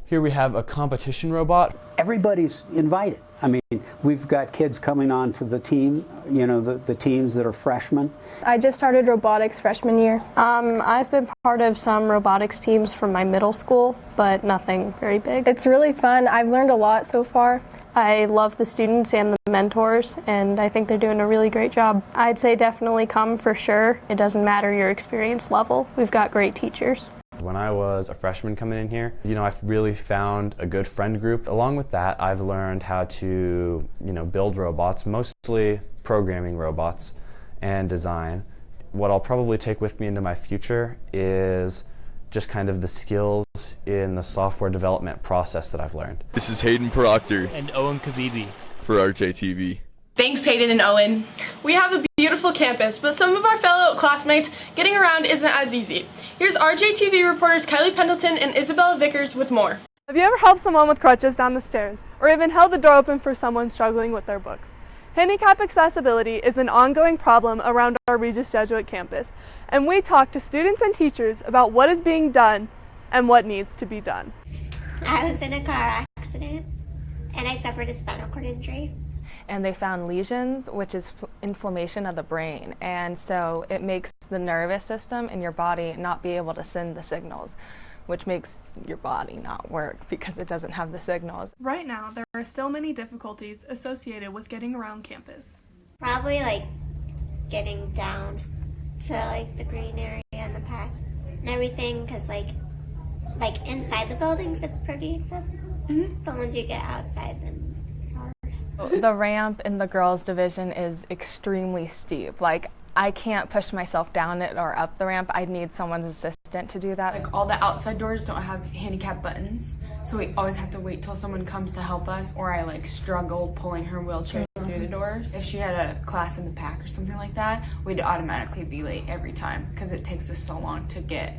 Here we have a competition robot. Everybody's invited. I mean, we've got kids coming on to the team, you know, the teams that are freshmen. I just started robotics freshman year. I've been part of some robotics teams from my middle school, but nothing very big. It's really fun. I've learned a lot so far. I love the students and the mentors, and I think they're doing a really great job. I'd say definitely come for sure. It doesn't matter your experience level. We've got great teachers. When I was a freshman coming in here, I've really found a good friend group. Along with that, I've learned how to, build robots, mostly programming robots and design. What I'll probably take with me into my future is just kind of the skills in the software development process that I've learned. This is Hayden Proctor And Owen Kabibi. for RJTV. Thanks, Hayden and Owen. We have a beautiful campus, but some of our fellow classmates getting around isn't as easy. Here's RJTV reporters Kylie Pendleton and Isabella Vickers with more. Have you ever helped someone with crutches down the stairs, or even held the door open for someone struggling with their books? Handicap accessibility is an ongoing problem around our Regis Jesuit campus, and we talk to students and teachers about what is being done and what needs to be done. I was in a car accident, and I suffered a spinal cord injury. And they found lesions, which is inflammation of the brain, and so it makes the nervous system in your body not be able to send the signals, which makes your body not work because it doesn't have the signals. Right now, there are still many difficulties associated with getting around campus. Probably like getting down to like the green area and the pack and everything, because like inside the buildings it's pretty accessible, but once you get outside then it's hard. The ramp in the girls' division is extremely steep. Like, I can't push myself down it or up the ramp. I need someone's assistant to do that. Like, all the outside doors don't have handicap buttons, so we always have to wait till someone comes to help us, or I like struggle pulling her wheelchair through the doors. If she had a class in the pack or something like that, we'd automatically be late every time because it takes us so long to get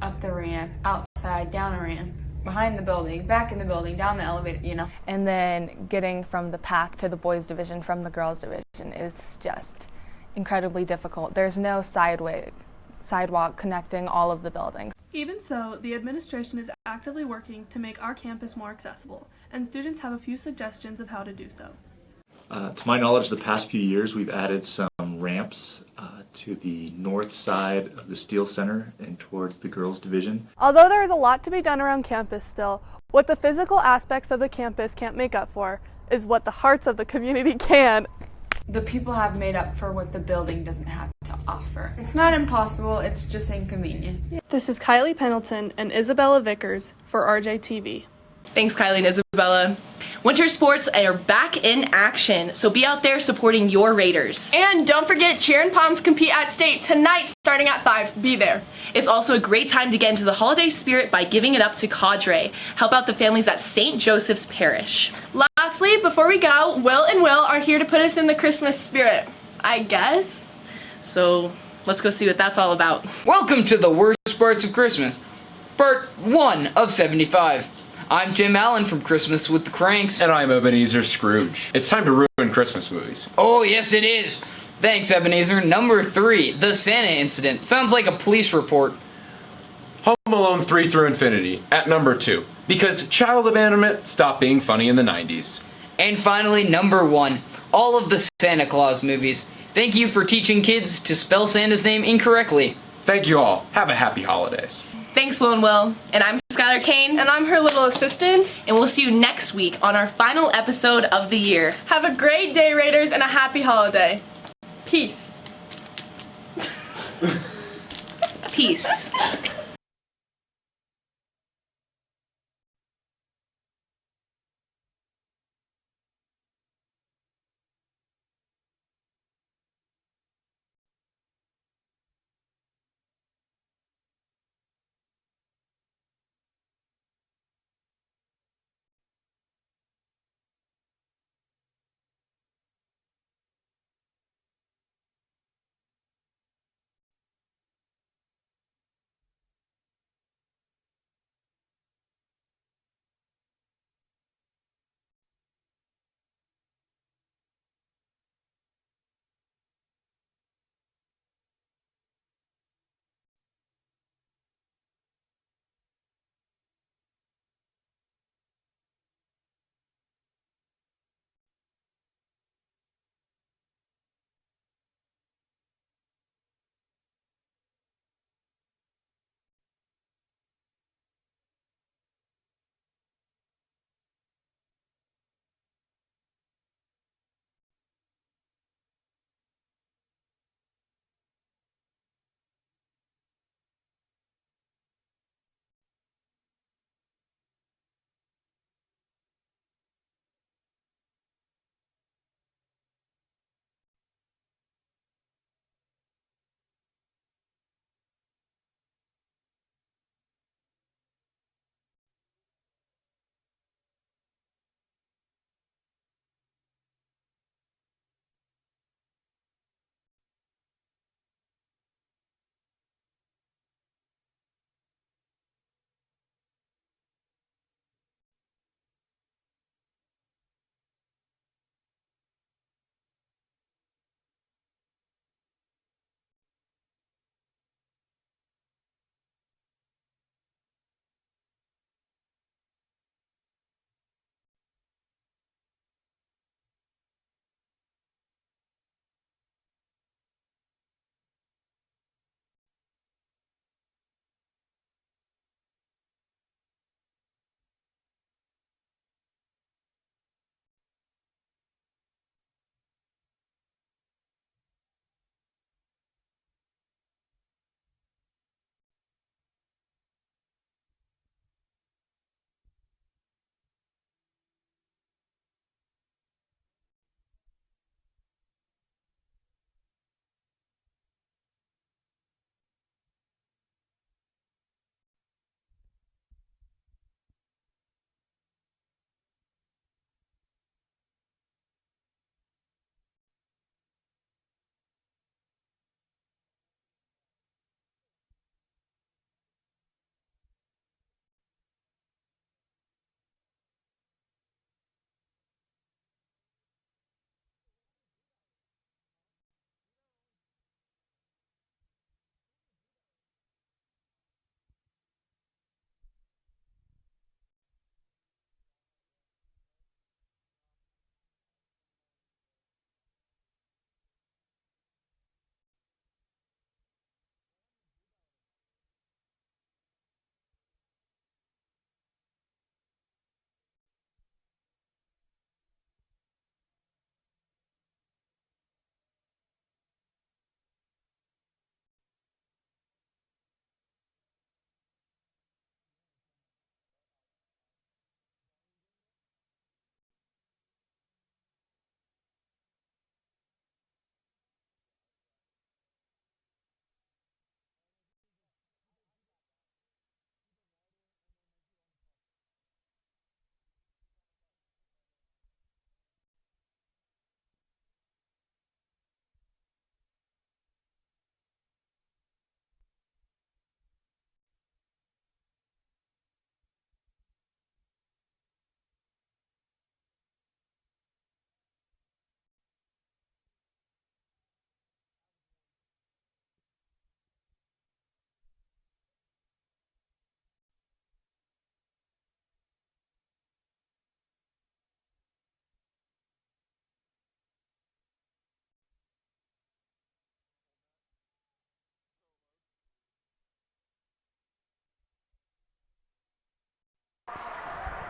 up the ramp, outside, down a ramp, behind the building, back in the building, down the elevator, you know. And then getting from the pack to the boys' division from the girls' division is just incredibly difficult. There's no sidewalk connecting all of the buildings. Even so, the administration is actively working to make our campus more accessible, and students have a few suggestions of how to do so. To my knowledge, the past few years we've added some ramps to the north side of the Steel Center and towards the girls' division. Although there is a lot to be done around campus still, what the physical aspects of the campus can't make up for is what the hearts of the community can. The people have made up for what the building doesn't have to offer. It's not impossible, it's just inconvenient. This is Kylie Pendleton and Isabella Vickers for RJTV. Thanks, Kylie and Isabella. Winter sports are back in action, so be out there supporting your Raiders. And don't forget, Cheer and Palms compete at state tonight starting at 5. Be there. It's also a great time to get into the holiday spirit by giving it up to Cadre. Help out the families at St. Joseph's Parish. Lastly, before we go, Will and Will are here to put us in the Christmas spirit, I guess. So let's go see what that's all about. Welcome to the worst parts of Christmas, part 1 of 75. I'm Tim Allen from Christmas with the Cranks. And I'm Ebenezer Scrooge. It's time to ruin Christmas movies. Oh, yes it is. Thanks, Ebenezer. Number 3, the Santa incident. Sounds like a police report. Home Alone 3 through Infinity at number 2. Because child abandonment stopped being funny in the 90s. And finally, number 1, all of the Santa Claus movies. Thank you for teaching kids to spell Santa's name incorrectly. Thank you all. Have a happy holidays. Thanks, Will and Will. And I'm Skylar Kane. And I'm her little assistant. And we'll see you next week on our final episode of the year. Have a great day, Raiders, and a happy holiday. Peace. Peace.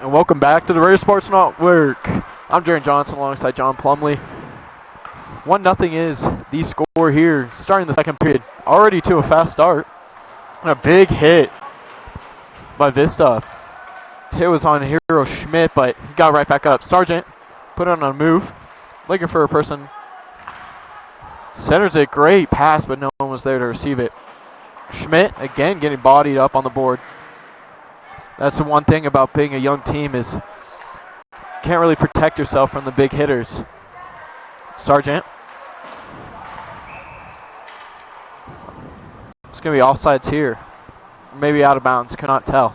And welcome back to the Raider Sports Network. I'm Jaron Johnson alongside John Plumley. 1-0 is the score here, starting the second period. Already to a fast start. And a big hit by Vista. Hit was on Hero Schmidt, but he got right back up. Sargent put on a move, looking for a person. Centers it, great pass, but no one was there to receive it. Schmidt, again, getting bodied up on the board. That's the one thing about being a young team is you can't really protect yourself from the big hitters. Sargent. It's going to be offsides here. Maybe out of bounds, cannot tell.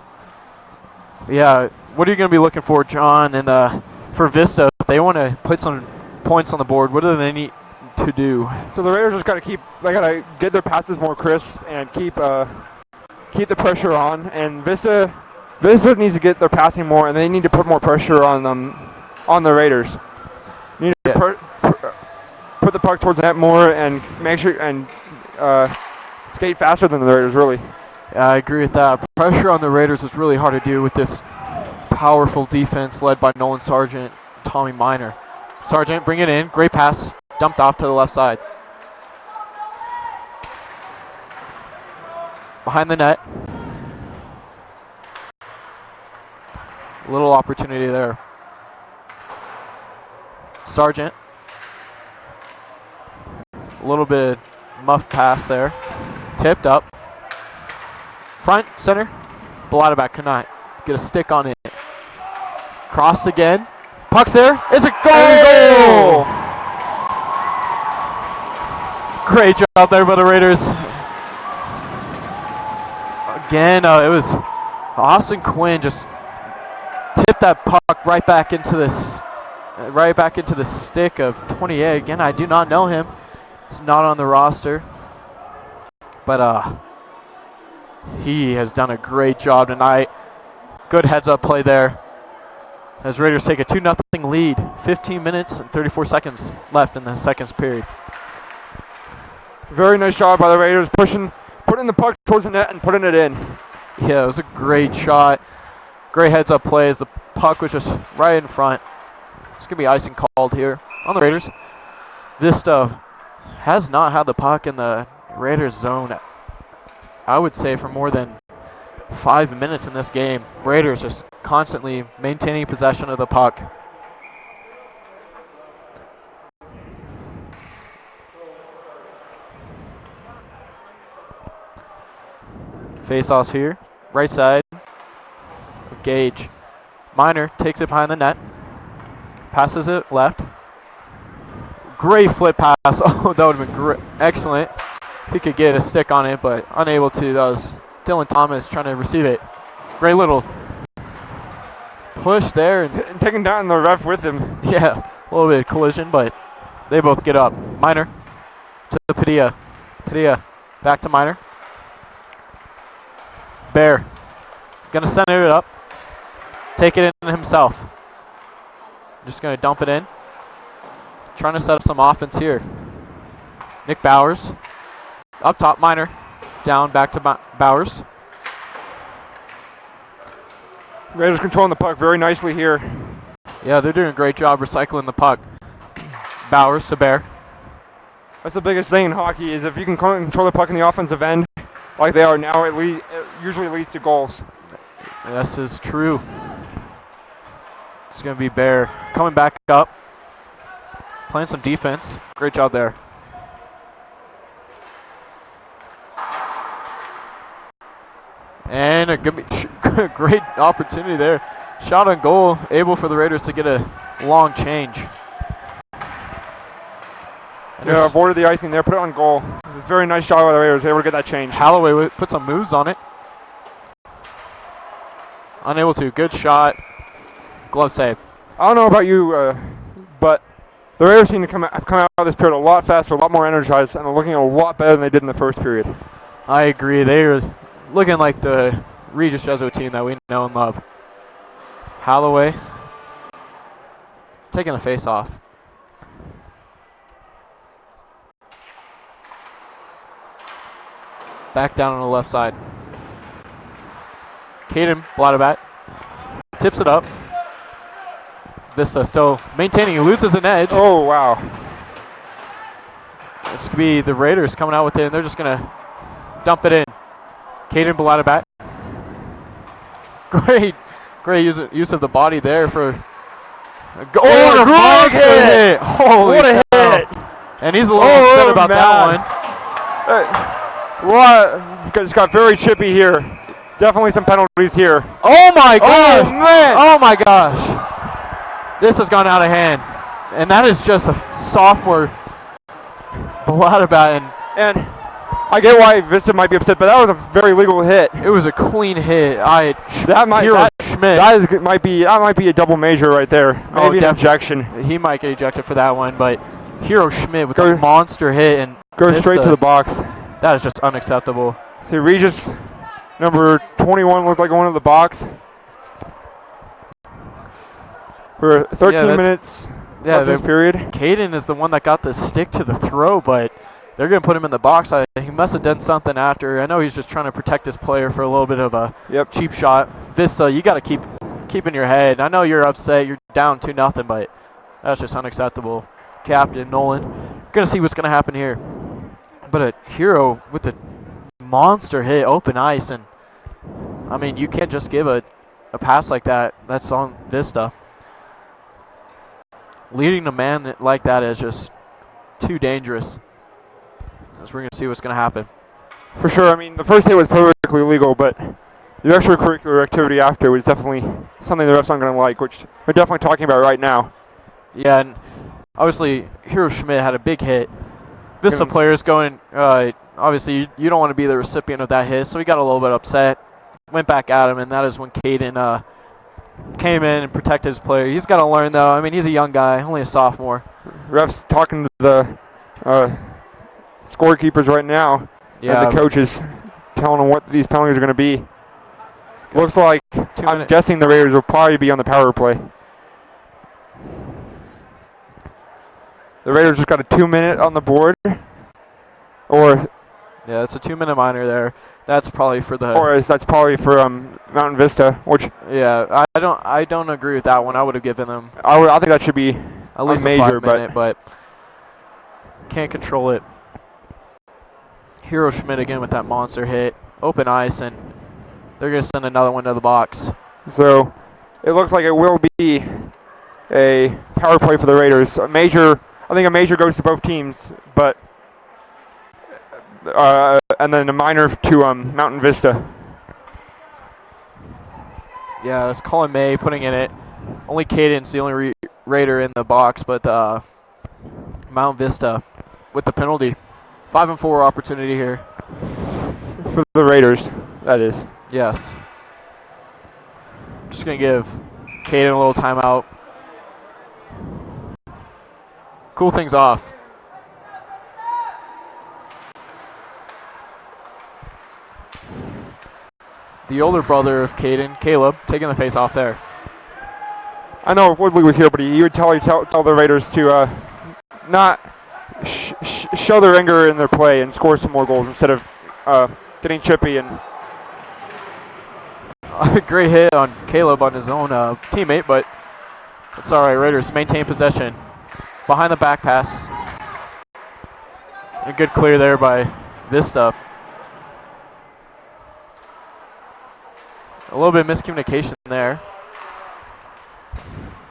Yeah, what are you going to be looking for, John, and for Vista? If they want to put some points on the board, what do they need to do? So the Raiders just got to get their passes more crisp and keep the pressure on. And Vista needs to get their passing more, and they need to put more pressure on the Raiders. Need to put the puck towards the net more and make sure and skate faster than the Raiders, really. Yeah, I agree with that. Pressure on the Raiders is really hard to do with this powerful defense led by Nolan Sargent, Tommy Miner. Sargent, bring it in. Great pass. Dumped off to the left side. Behind the net. Little opportunity there. Sargent. A little bit muff pass there. Tipped up. Front, center. Blatterback cannot get a stick on it. Cross again. Puck's there. It's a goal! Great job there by the Raiders. Again, it was Austin Quinn just tipped that puck right back into the stick of 28. Again, I do not know him. He's not on the roster, but he has done a great job tonight. Good heads-up play there. As Raiders take a 2-0 lead. 15 minutes and 34 seconds left in the second period. Very nice job by the Raiders, putting the puck towards the net and putting it in. Yeah, it was a great shot. Great heads-up play as the puck was just right in front. It's going to be icing called here on the Raiders. Vista has not had the puck in the Raiders zone, I would say, for more than 5 minutes in this game. Raiders just constantly maintaining possession of the puck. Face-offs here. Right side of Gage. Miner takes it behind the net. Passes it left. Great flip pass. Oh, that would have been great. Excellent. If he could get a stick on it, but unable to. That was Dylan Thomas trying to receive it. Great little push there. And taking down the ref with him. Yeah, a little bit of collision, but they both get up. Miner to Padilla. Padilla back to Miner. Bear gonna center it up. Take it in himself. Just gonna dump it in. Trying to set up some offense here. Nick Bowers. Up top, Miner. Down, back to Bowers. Raiders controlling the puck very nicely here. Yeah, they're doing a great job recycling the puck. Bowers to Bear. That's the biggest thing in hockey is if you can control the puck in the offensive end like they are now, it usually leads to goals. This is true. It's going to be Bear coming back up. Playing some defense. Great job there. And a great opportunity there. Shot on goal, able for the Raiders to get a long change. Yeah, avoided the icing there, put it on goal. It was a very nice shot by the Raiders, able to get that change. Holloway put some moves on it. Unable to. Good shot. Glove save. I don't know about you, but the Raiders seem to have come out of this period a lot faster, a lot more energized, and are looking a lot better than they did in the first period. I agree. They are looking like the Regis Jesuit team that we know and love. Holloway taking a face off. Back down on the left side. Caden Blatterbat tips it up. Vista still maintaining. He loses an edge. Oh, wow. This could be the Raiders coming out with it, and they're just going to dump it in. Caden Baladabat. Great use of the body there for a goal. Oh, and a monster hit! Holy what a cow. hit! And he's a little upset about that one. Just got very chippy here. Definitely some penalties here. Oh my gosh! Oh, man! Oh my gosh! This has gone out of hand. And that is just a sophomore Baladabat. And I get why Vista might be upset, but that was a very legal hit. It was a clean hit. Schmidt. Might be a double major right there. Maybe an ejection. He might get ejected for that one, but Hero Schmidt with a monster hit and goes straight to the box. That is just unacceptable. See, Regis, number 21, looked like going to the box. For 13 minutes of this period. Caden is the one that got the stick to the throw, but they're going to put him in the box. He must have done something after. I know he's just trying to protect his player for a little bit of a cheap shot. Vista, you got to keep in your head. I know you're upset. You're down 2-0, but that's just unacceptable. Captain Nolan, going to see what's going to happen here. But a Hero with a monster hit, open ice, and I mean, you can't just give a pass like that. That's on Vista. Leading a man like that is just too dangerous. As we're going to see what's going to happen. For sure. I mean, the first hit was perfectly legal, but the extracurricular activity after was definitely something the refs aren't going to like, which we're definitely talking about right now. Yeah, and obviously Hero Schmidt had a big hit. Vista players going, obviously you don't want to be the recipient of that hit, so he got a little bit upset. Went back at him, and that is when Caden came in and protected his player. He's got to learn, though. I mean, he's a young guy, only a sophomore. Refs talking to the scorekeepers right now. Yeah, and the coaches telling them what these penalties are going to be. Looks like, I'm guessing the Raiders will probably be on the power play. The Raiders just got a 2-minute on the board. Or yeah, it's a 2-minute minor there. That's probably for the. Or that's probably for Mountain Vista, which. Yeah, I don't agree with that one. I would have given them. I think that should be at least a major, a 5-minute, but can't control it. Hero Schmidt again with that monster hit, open ice, and they're gonna send another one to the box. So it looks like it will be a power play for the Raiders. I think a major goes to both teams, but. And then a minor to Mountain Vista. Yeah, that's Colin May putting in it. Only Caden's the only Raider in the box, but Mount Vista with the penalty. 5-4 opportunity here. For the Raiders, that is. Yes. Just going to give Caden a little timeout. Cool things off. The older brother of Caden, Caleb, taking the face off there. I know if Woodley was here, but he would tell the Raiders to not show their anger in their play and score some more goals instead of getting chippy. And a great hit on Caleb on his own teammate, but it's all right. Raiders maintain possession. Behind the back pass. A good clear there by Vista. A little bit of miscommunication there.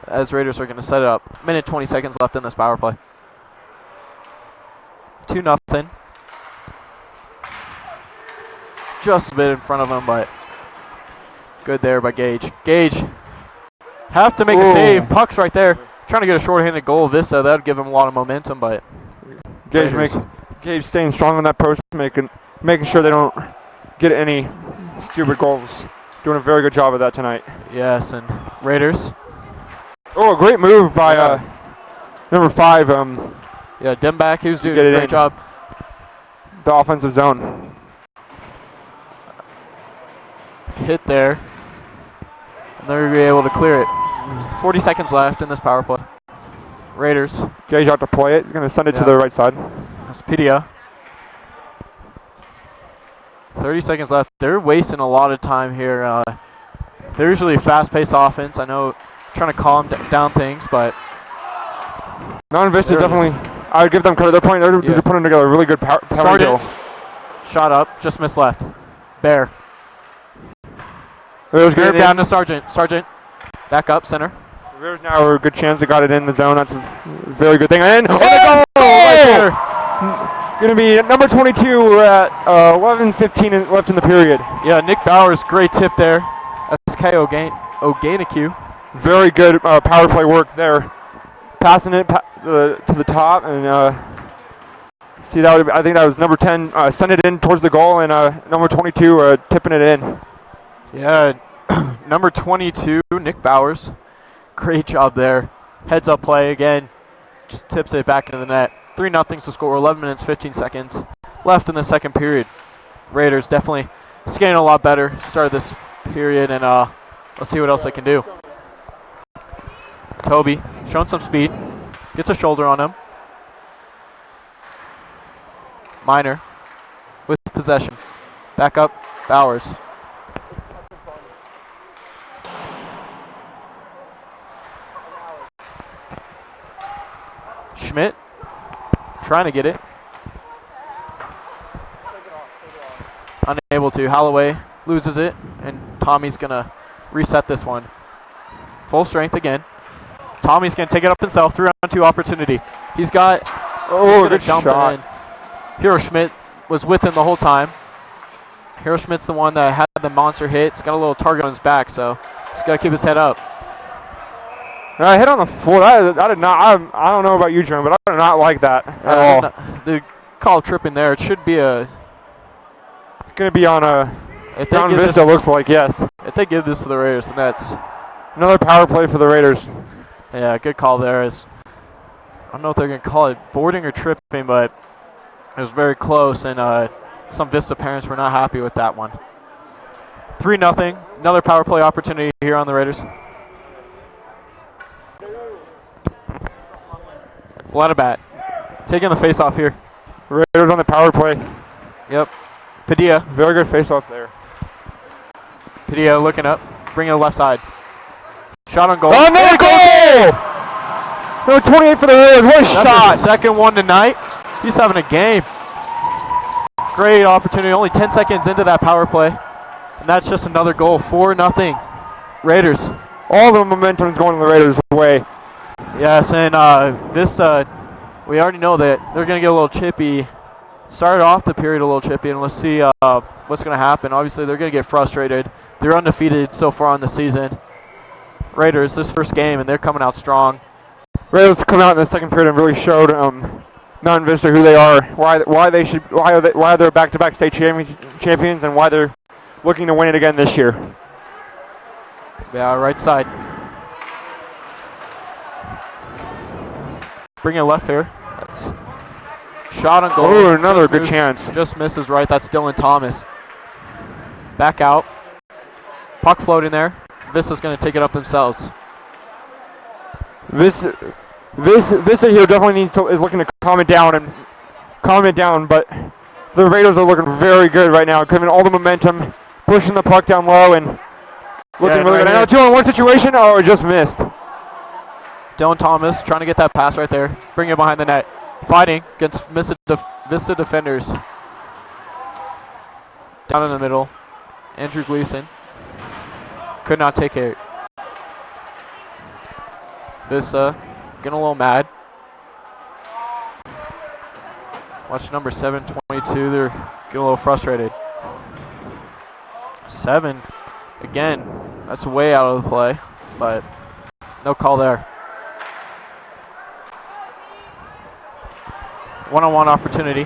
As Raiders are going to set it up. Minute 20 seconds left in this power play. 2-0. Just a bit in front of him, but good there by Gage. Gage have to make a save. Puck's right there. Trying to get a shorthanded goal. Vista, that would give him a lot of momentum, but Gage staying strong on that post, making sure they don't get any stupid goals. Doing a very good job of that tonight. Yes, and Raiders. Oh, a great move by number 5. Yeah, Demback, he was doing a great job. The offensive zone. Hit there. And they're going to be able to clear it. 40 seconds left in this power play. Raiders. Gage out to play it. Going to send it to the right side. That's Pedia. 30 seconds left. They're wasting a lot of time here. They're usually a fast-paced offense. I know trying to calm down things, but Mountain Vista definitely, I would give them credit. They're putting together a really good power Sargent, deal. shot up, just missed left. Bear. Bear down to Sargent. Sargent, back up, center. The Bears now are a good chance. They got it in the zone. That's a very good thing. And goal! Going to be number 22 at 11:15 left in the period. Yeah, Nick Bowers, great tip there. SK Oganeku. Very good power play work there. Passing it to the top, and see that I think that was number 10 sent it in towards the goal, and number 22 tipping it in. Yeah, number 22 Nick Bowers, great job there. Heads up play again, just tips it back into the net. 3-0 to score. 11 minutes 15 seconds left in the second period. Raiders definitely skating a lot better. Started this period, and let's see what else they can do. Toby showing some speed, gets a shoulder on him. Minor with possession. Back up, Bowers. Schmidt trying to get it. Unable to. Holloway loses it, and Tommy's going to reset this one. Full strength again. Tommy's going to take it up himself. 3-on-2 opportunity. He's got. Oh, good shot. Hero Schmidt was with him the whole time. Hero Schmidt's the one that had the monster hit. He's got a little target on his back, so he's got to keep his head up. I hit on the foot. I did not. I don't know about you, Jerome, but I did not like that at all. The call tripping there. It should be a. It's going to be on a. Down Vista looks like, yes. If they give this to the Raiders, then that's another power play for the Raiders. Yeah, good call there. I don't know if they're going to call it boarding or tripping, but it was very close, and some Vista parents were not happy with that one. 3-0. Another power play opportunity here on the Raiders. Bladabat taking the face off here. Raiders on the power play. Yep. Padilla. Very good face off there. Padilla looking up, bringing it left side. Shot on goal. Oh, another goal! Number 28 for the Raiders. What a shot! His second one tonight. He's having a game. Great opportunity. Only 10 seconds into that power play. And that's just another goal. 4-0. Raiders. All the momentum is going the Raiders' way. Yes, and Vista, we already know that they're going to get a little chippy. Started off the period a little chippy, and let's see what's going to happen. Obviously, they're going to get frustrated. They're undefeated so far in the season. Raiders, this first game, and they're coming out strong. Raiders come out in the second period and really showed Mountain Vista who they are, why they're back-to-back state champions, and why they're looking to win it again this year. Yeah, right side. Bring it left here. That's shot on goal. Oh, another good chance. Just misses right. That's Dylan Thomas. Back out. Puck floating there. Vista's going to take it up themselves. Vista here definitely is looking to calm it down, but the Raiders are looking very good right now, giving all the momentum, pushing the puck down low, and looking really good. Now 2-on-1 situation. Oh, it just missed. Dylan Thomas trying to get that pass right there. Bring it behind the net. Fighting against Vista defenders. Down in the middle. Andrew Gleason. Could not take it. Vista getting a little mad. Watch number 722. They're getting a little frustrated. 7. Again, that's way out of the play, but no call there. One-on-one opportunity.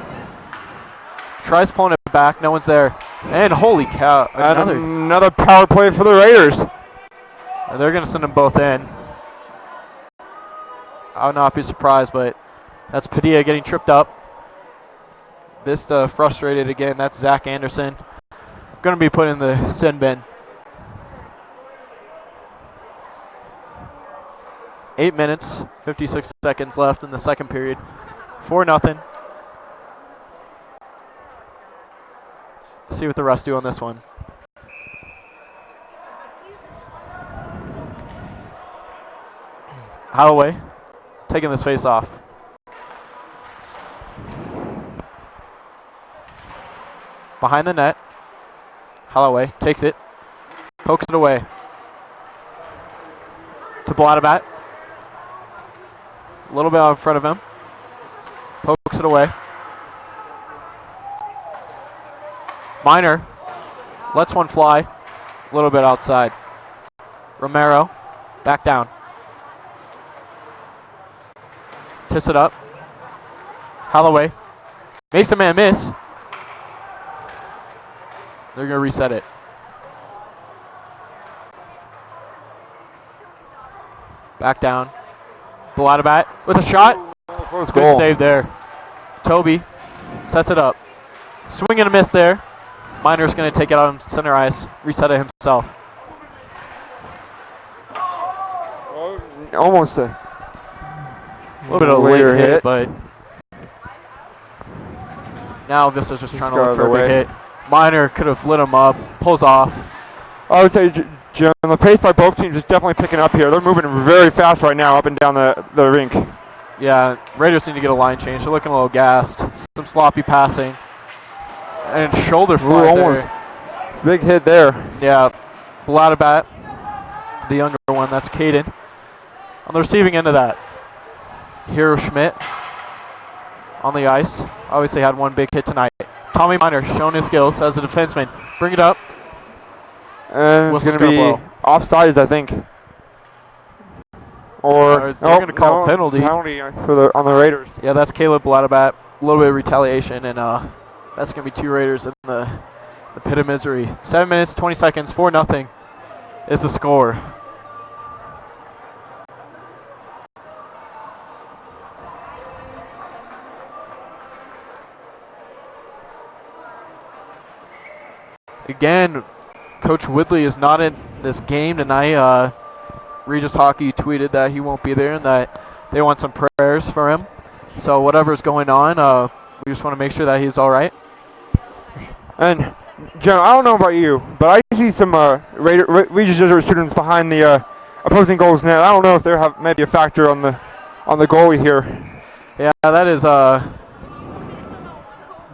Tries pulling it back. No one's there. And holy cow. Another power play for the Raiders. They're going to send them both in. I would not be surprised, but that's Padilla getting tripped up. Vista frustrated again. That's Zach Anderson. Going to be put in the sin bin. 8 minutes, 56 seconds left in the second period. 4-0. See what the refs do on this one. Holloway taking this face off. Behind the net. Holloway takes it. Pokes it away. To Bladabat. A little bit out in front of him. Pokes it away. Minor lets one fly. A little bit outside. Romero back down. Tips it up. Holloway makes a man miss. They're going to reset it. Back down. Bladabat with a shot. Close Good goal. save there. Toby sets it up. Swing and a miss there. Minor's going to take it out on center ice. Reset it himself. Almost a little bit of a later late hit, but now Vista's just trying to look for a big hit. Minor could have lit him up. Pulls off. I would say, Jim, the pace by both teams is definitely picking up here. They're moving very fast right now up and down the rink. Yeah, Raiders need to get a line change. They're looking a little gassed. Some sloppy passing. And shoulder flies almost there. Big hit there. Yeah, Bladabat, the younger one. That's Caden. On the receiving end of that, Hero Schmidt on the ice. Obviously had one big hit tonight. Tommy Minor showing his skills as a defenseman. Bring it up. And it's going to be offsides, I think. Or they're going to call a penalty. On the Raiders. Yeah, that's Caleb Bladabat. A little bit of retaliation, and that's going to be 2 Raiders in the pit of misery. 7 minutes, 20 seconds, 4-0 is the score. Again, Coach Woodley is not in this game tonight. Regis Hockey tweeted that he won't be there and that they want some prayers for him. So whatever's going on, we just want to make sure that he's all right. And, Joe, I don't know about you, but I see some Regis Jesuit students behind the opposing goals net. I don't know if they have maybe a factor on the goalie here. Yeah, that is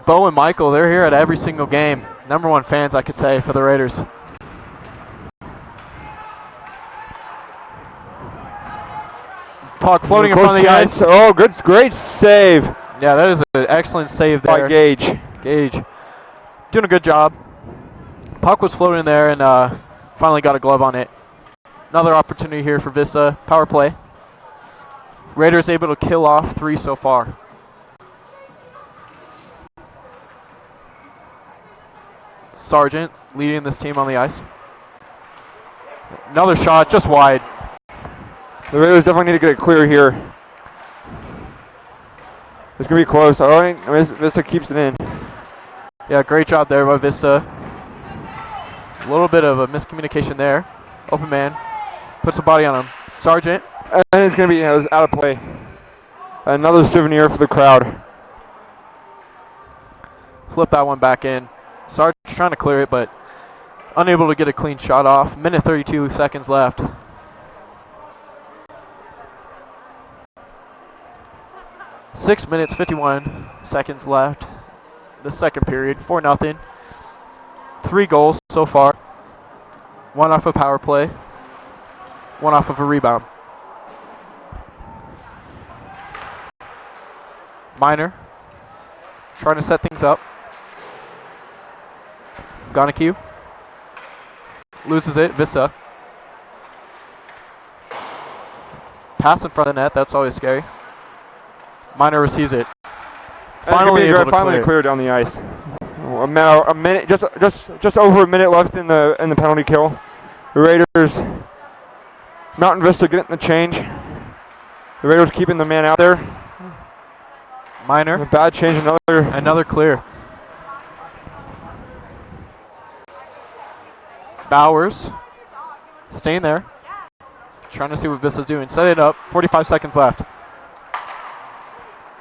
Bo and Michael. They're here at every single game. #1 fans, I could say, for the Raiders. Puck floating in front of the ice. Oh, great save. Yeah, that is an excellent save there. By Gage. Gage doing a good job. Puck was floating there and finally got a glove on it. Another opportunity here for Vista. Power play. Raiders able to kill off 3 so far. Sargent leading this team on the ice. Another shot, just wide. The Raiders definitely need to get it clear here. It's going to be close. All right, Vista keeps it in. Yeah, great job there by Vista. A little bit of a miscommunication there. Open man. Puts a body on him. Sargent. And it's going to be out of play. Another souvenir for the crowd. Flip that one back in. Sargent's trying to clear it, but unable to get a clean shot off. Minute 32 seconds left. Six minutes, 51 seconds left. The second period, 4-0. 3 goals so far. 1 off a power play. 1 off of a rebound. Minor trying to set things up. Gonacue loses it. Vista. Pass in front of the net. That's always scary. Minor receives it. Finally able to clear down the ice. A minute, just over a minute left in the penalty kill. The Raiders, Mountain Vista getting the change. The Raiders keeping the man out there. Minor. A bad change. Another clear. Bowers staying there. Trying to see what Vista's doing. Set it up. 45 seconds left.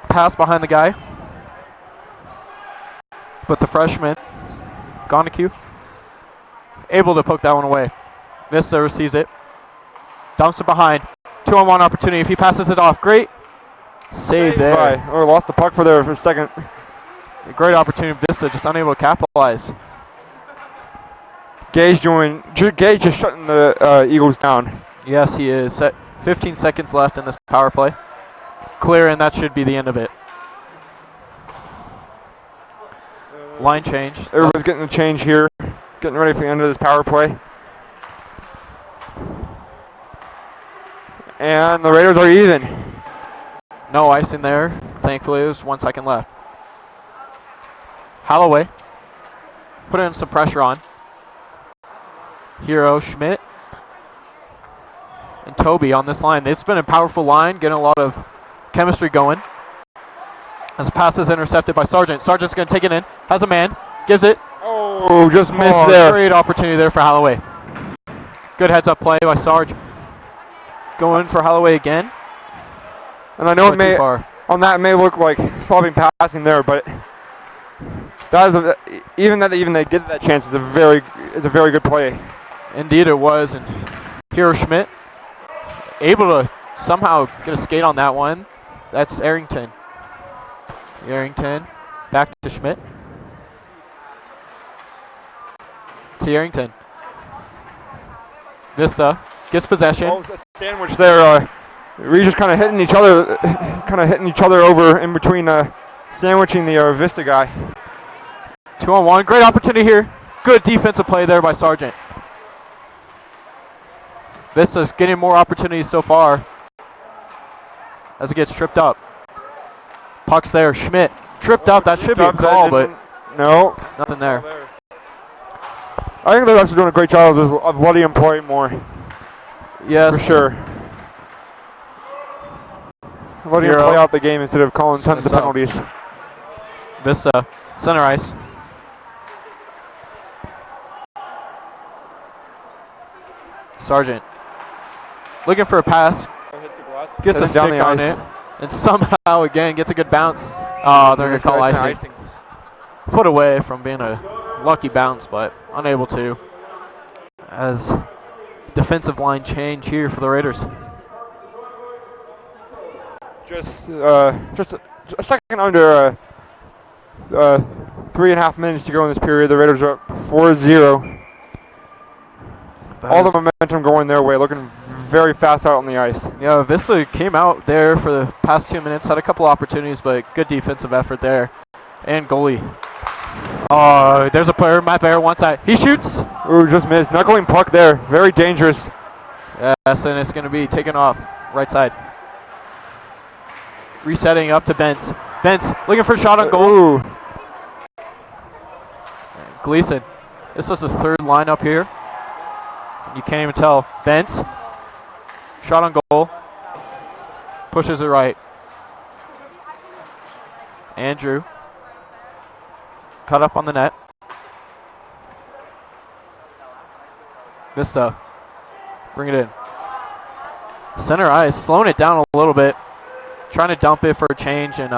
Pass behind the guy. But the freshman, Gonacue, able to poke that one away. Vista receives it. Dumps it behind. 2-on-1 opportunity. If he passes it off, great save there. Or lost the puck for a second. A great opportunity. Vista just unable to capitalize. Gage just shutting the Eagles down. Yes, he is. 15 seconds left in this power play. Clear, and that should be the end of it. Line change. Everyone's getting a change here. Getting ready for the end of this power play. And the Raiders are even. No icing there. Thankfully, there's 1 second left. Holloway putting some pressure on. Hero, Schmidt, and Toby on this line. It's been a powerful line, getting a lot of chemistry going. As the pass is intercepted by Sargent. Sargent's going to take it in. Has a man. Gives it. Oh, just missed there. Great opportunity there for Holloway. Good heads-up play by Sarge. Going for Holloway again. And I know it may look like sloppy passing there, but that is even they get that chance. It's a very good play. Indeed, it was. And Hero Schmidt able to somehow get a skate on that one. That's Arrington. Back to Schmidt. To Arrington. Vista gets possession. Oh, a sandwich there. We just kind of hitting each other over in between, sandwiching the Vista guy. 2-on-1. Great opportunity here. Good defensive play there by Sargent. Vista's getting more opportunities so far as it gets tripped up. Puck's there. Schmidt tripped up. That should be a call, but no, nothing there. I think they're actually doing a great job of letting him play more. Yes. For sure. Letting him play out the game instead of calling tons of penalties. Vista, center ice. Sargent looking for a pass. Gets a stick on it. And somehow again gets a good bounce. Oh, they're going to call icing. Foot away from being a lucky bounce, but unable to. As defensive line change here for the Raiders. Just a second under 3.5 minutes to go in this period. The Raiders are up 4-0. All the momentum going their way, looking very fast out on the ice. Yeah, Vista came out there for the past 2 minutes, had a couple opportunities, but good defensive effort there. And goalie. Oh, there's a player, Matt Bear, one side. He shoots. Ooh, just missed. Knuckling puck there. Very dangerous. Yes, and it's going to be taken off right side. Resetting up to Bentz. Bentz looking for a shot on goal. Ooh. Gleason. This was his third lineup here. You can't even tell. Bentz. Shot on goal. Pushes it right. Andrew. Cut up on the net. Vista. Bring it in. Center ice. Slowing it down a little bit. Trying to dump it for a change and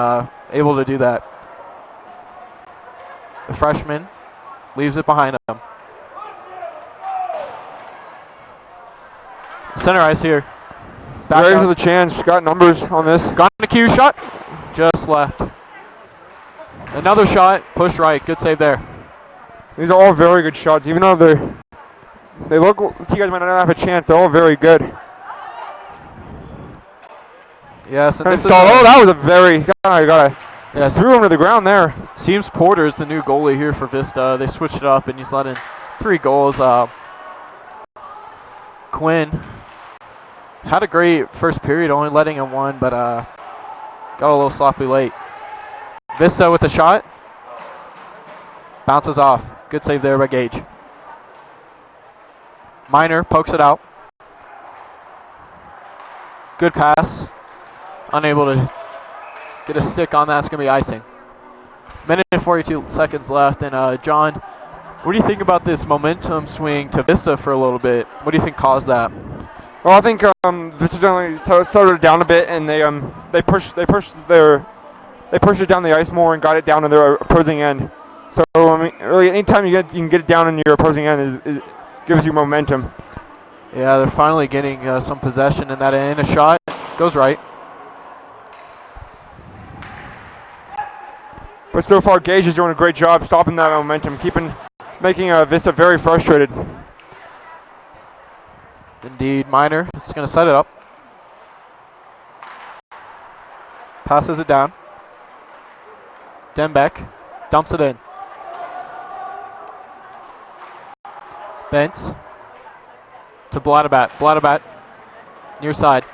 able to do that. The freshman leaves it behind him. Center ice here. Ready for the chance. Got numbers on this. Got a Q shot. Just left. Another shot. Push right. Good save there. These are all very good shots. Even though they look like you guys might not have a chance, they're all very good. Yes. And this that was a very. Yes. Threw him to the ground there. Seems Porter is the new goalie here for Vista. They switched it up and he's let in 3 goals. Quinn had a great first period, only letting in 1, but got a little sloppy late. Vista with the shot. Bounces off. Good save there by Gage. Minor pokes it out. Good pass. Unable to get a stick on that. It's going to be icing. Minute and 42 seconds left. And John, what do you think about this momentum swing to Vista for a little bit? What do you think caused that? Well, I think Vista generally slowed it down a bit, and they pushed it down the ice more and got it down to their opposing end. So I mean, really, anytime you can get it down in your opposing end, it gives you momentum. Yeah, they're finally getting some possession in that end. A shot goes right. But so far, Gage is doing a great job stopping that momentum, making Vista very frustrated. Indeed, Miner is going to set it up. Passes it down. Dembeck dumps it in. Bents to Bladabat. Bladabat near side.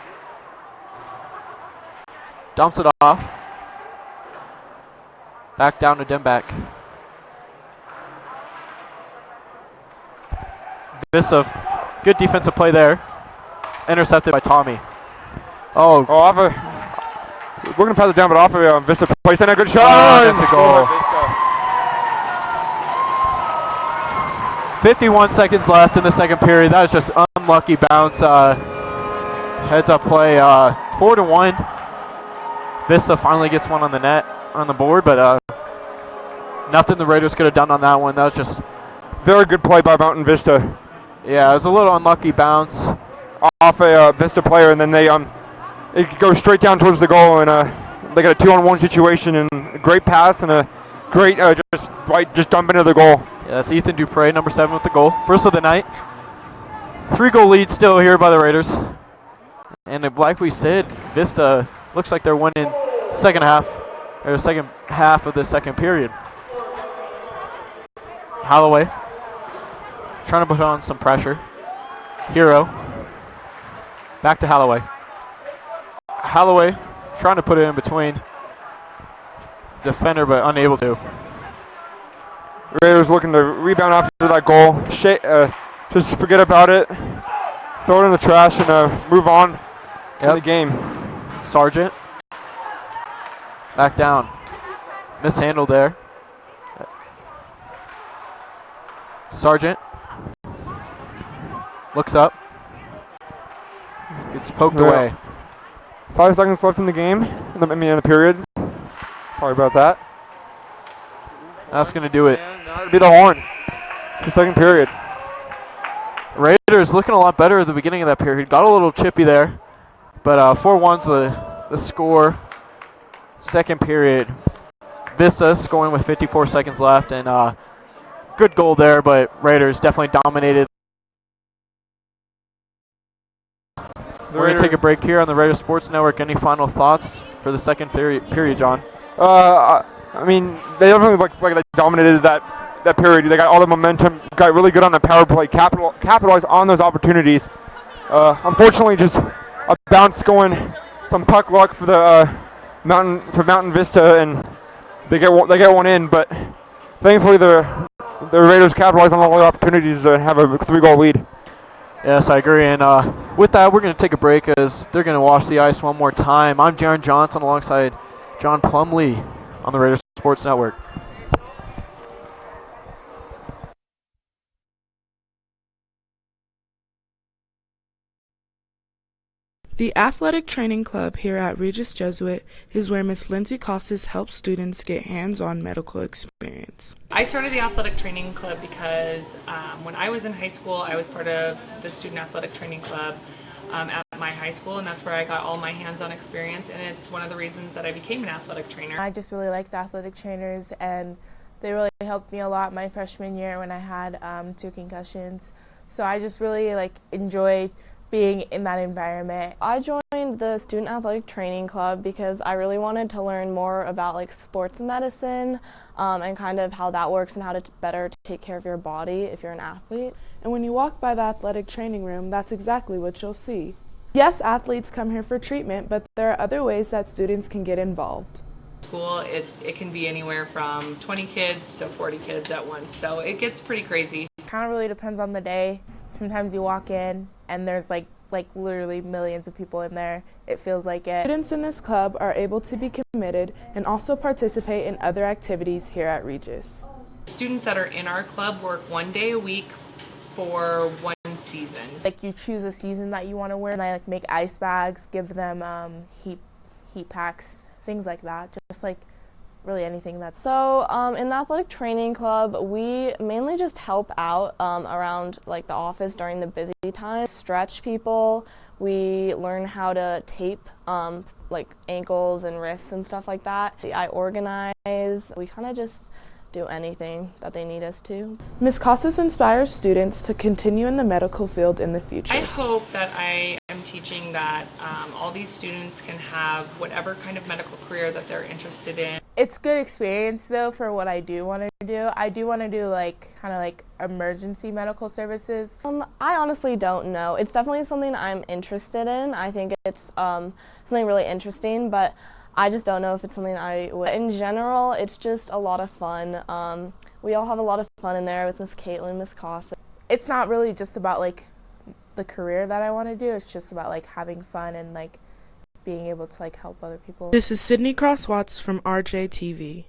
Dumps it off. Back down to Dembeck. Vista, good defensive play there. Intercepted by Tommy. Oh, off of, looking to pass it down, but off of Vista placed in a good shot. That's a goal. 51 seconds left in the second period. That was just unlucky bounce. Heads up play. 4-1. Vista finally gets one on the net, on the board, but nothing the Raiders could have done on that one. That was just very good play by Mountain Vista. Yeah, it was a little unlucky bounce off a Vista player, and then it goes straight down towards the goal, and they got a 2-on-1 situation, and a great pass and a great just dump into the goal. Yeah, that's Ethan Dupre, number 7 with the goal. First of the night. 3-goal lead still here by the Raiders. And like we said, Vista looks like they're winning second half of the second period. Holloway trying to put on some pressure. Hero. Back to Holloway. Holloway trying to put it in between defender, but unable to. Raiders looking to rebound after that goal. Just forget about it. Throw it in the trash and move on in the game. Sargent. Back down. Mishandled there. Sargent. Looks up. Gets poked away. 5 seconds left in the game. In the period. Sorry about that. That's going to do it. That'll be the horn. The second period. Raiders looking a lot better at the beginning of that period. Got a little chippy there. But 4-1's the score. Second period. Vista scoring with 54 seconds left. And good goal there, but Raiders definitely dominated. We're going to take a break here on the Raiders Sports Network. Any final thoughts for the second period, John? I mean, they definitely looked like they dominated that period. They got all the momentum, got really good on the power play, capitalized on those opportunities. Unfortunately, just a bounce going, some puck luck for the Mountain Vista, and they get one in. But thankfully, the Raiders capitalized on all the opportunities and have a 3-goal lead. Yes, I agree. And with that, we're going to take a break as they're going to wash the ice one more time. I'm Jaron Johnson alongside John Plumley on the Raiders Sports Network. The Athletic Training Club here at Regis Jesuit is where Miss Lindsay Costas helps students get hands-on medical experience. I started the Athletic Training Club because when I was in high school, I was part of the Student Athletic Training Club at my high school, and that's where I got all my hands-on experience, and it's one of the reasons that I became an athletic trainer. I just really like the athletic trainers, and they really helped me a lot my freshman year when I had 2 concussions. So I just really enjoyed being in that environment. I joined the Student Athletic Training Club because I really wanted to learn more about sports medicine and kind of how that works and how to better take care of your body if you're an athlete. And when you walk by the athletic training room, that's exactly what you'll see. Yes, athletes come here for treatment, but there are other ways that students can get involved. School, it can be anywhere from 20 kids to 40 kids at once, so it gets pretty crazy. Kind of really depends on the day. Sometimes you walk in and there's like literally millions of people in there. It feels like it. Students in this club are able to be committed and also participate in other activities here at Regis. Students that are in our club work 1 day a week for 1 season. You choose a season that you want to wear, and I make ice bags, give them heat packs, things like that. Just really anything that's. So in the athletic training club, we mainly just help out around like the office during the busy times, stretch people. We learn how to tape like ankles and wrists and stuff like that. I organize. We kind of just do anything that they need us to. Ms. Casas inspires students to continue in the medical field in the future. I hope that I am teaching that all these students can have whatever kind of medical career that they're interested in. It's good experience though for what I do want to do. I do want to do like kind of like emergency medical services. I honestly don't know. It's definitely something I'm interested in. I think it's something really interesting, but I just don't know if it's something I would. In general, it's just a lot of fun. We all have a lot of fun in there with Miss Caitlin, Miss Casa. It's not really just about like the career that I want to do. It's just about like having fun and like being able to like help other people. This is Sydney Cross-Watts from RJTV.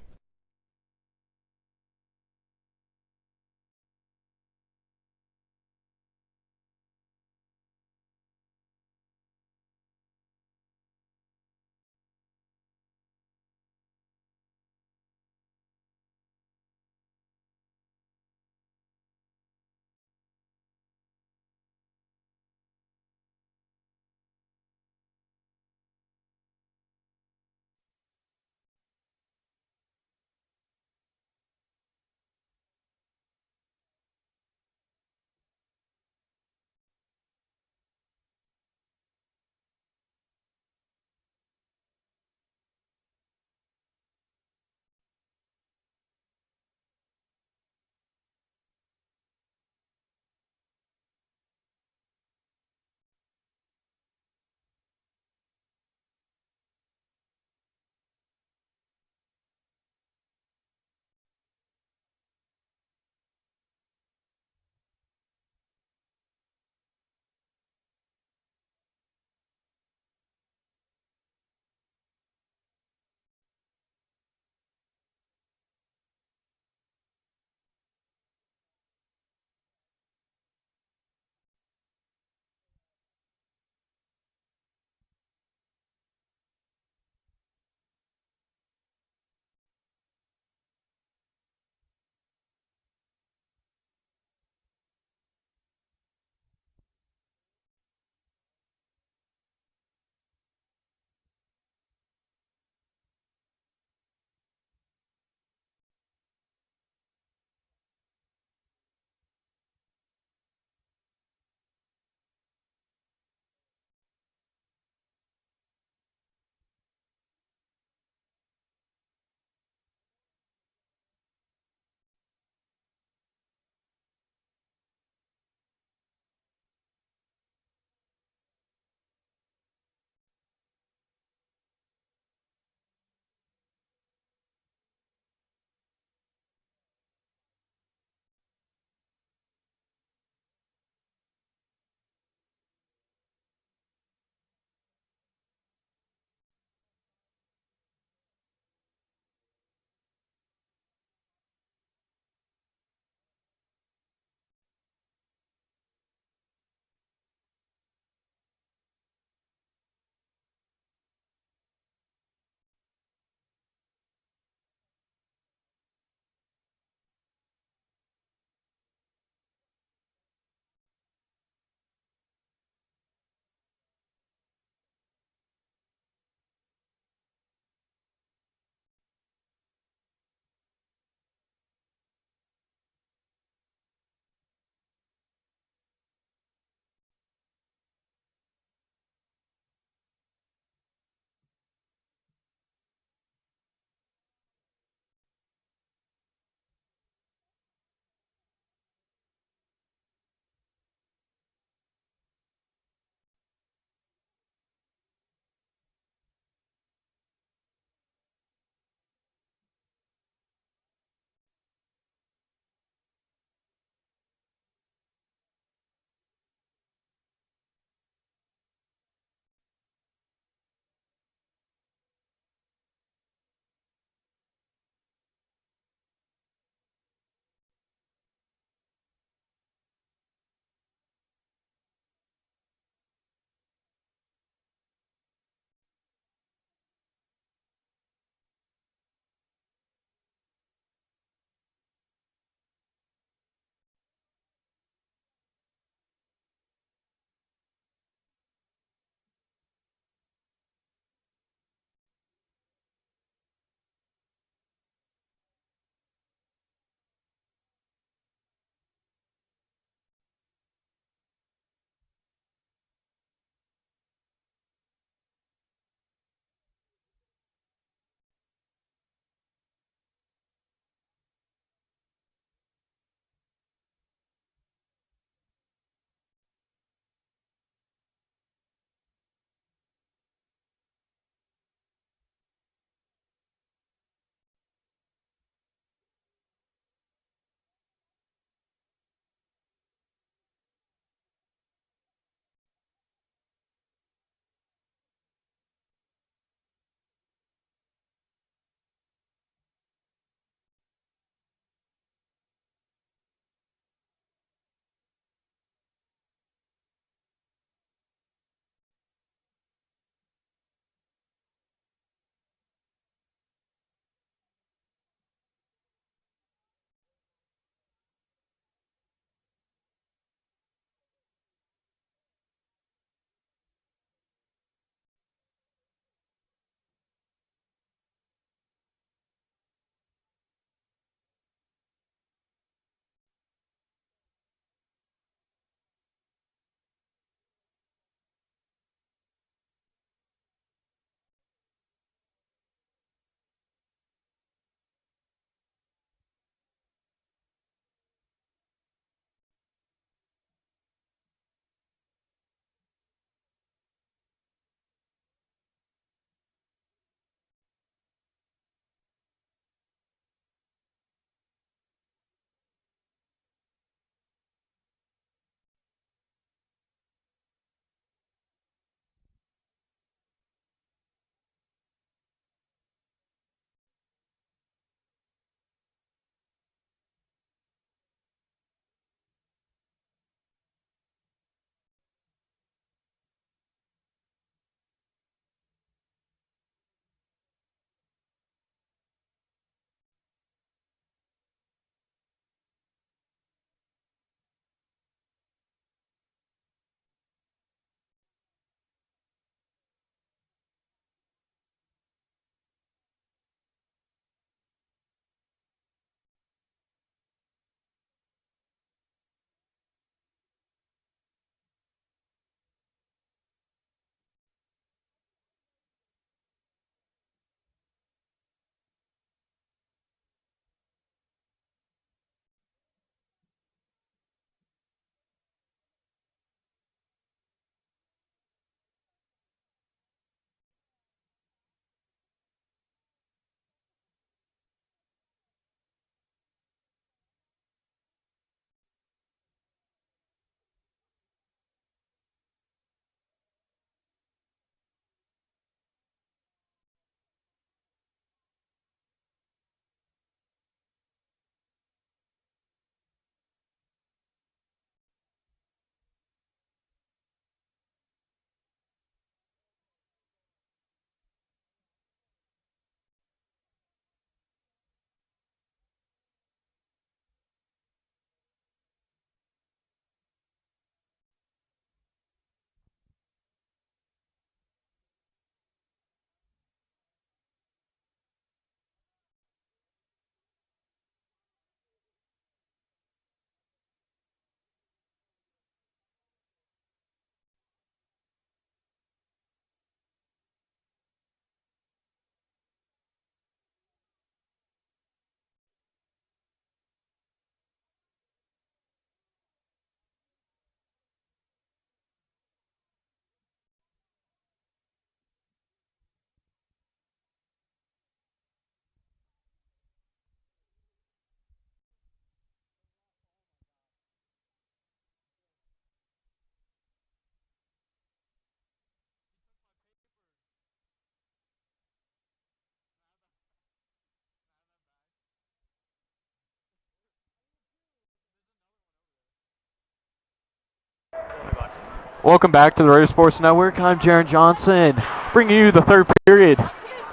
Welcome back to the Raiders Sports Network. I'm Jaron Johnson, bringing you the third period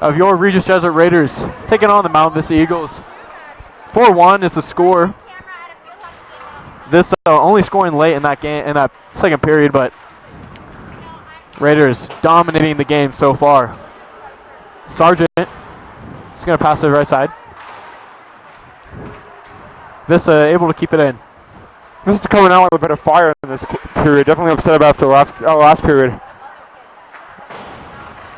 of your Regis Jesuit Raiders taking on the Mount Vista Eagles. 4-1 is the score. Vista only scoring late in that game, in that second period, but Raiders dominating the game so far. Sargent is going to pass it right side. Vista able to keep it in. Vista coming out with a bit of fire in this period. Definitely upset about the last period.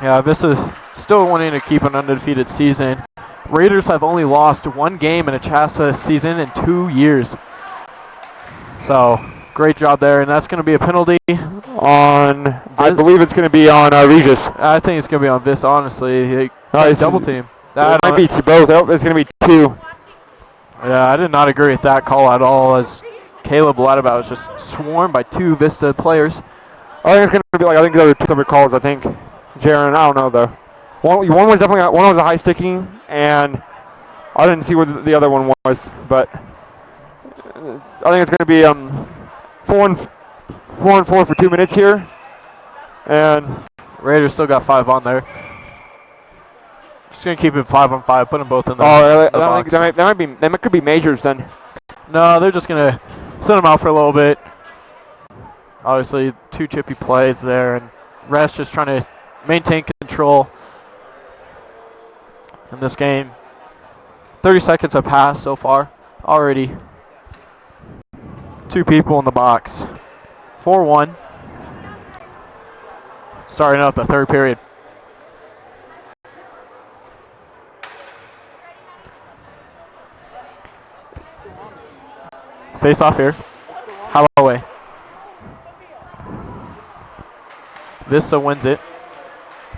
Yeah, Vista's still wanting to keep an undefeated season. Raiders have only lost one game in a CHSAA season in 2 years. So, great job there, and that's going to be a penalty on, I believe it's going to be on Regis. I think it's going to be on Vista, honestly. It's double team. It might be to both. Oh, it's going to be 2. Yeah, I did not agree with that call at all, as Caleb Ladaba was just swarmed by 2 Vista players. I think it's going to be like, I think there were 2 separate calls, I think. Jaron, I don't know though. One was definitely, one was a high sticking, and I didn't see what the other one was, but I think it's going to be 4 and 4 for 2 minutes here, and Raiders still got 5 on there. Just going to keep it 5 on 5, put them both in the I box. think they could be majors then. No, they're just going to send them out for a little bit. Obviously, 2 chippy plays there, and refs just trying to maintain control in this game. 30 seconds have passed so far already. 2 people in the box. 4-1. Starting out the third period. Face off here. Holloway. Vista wins it.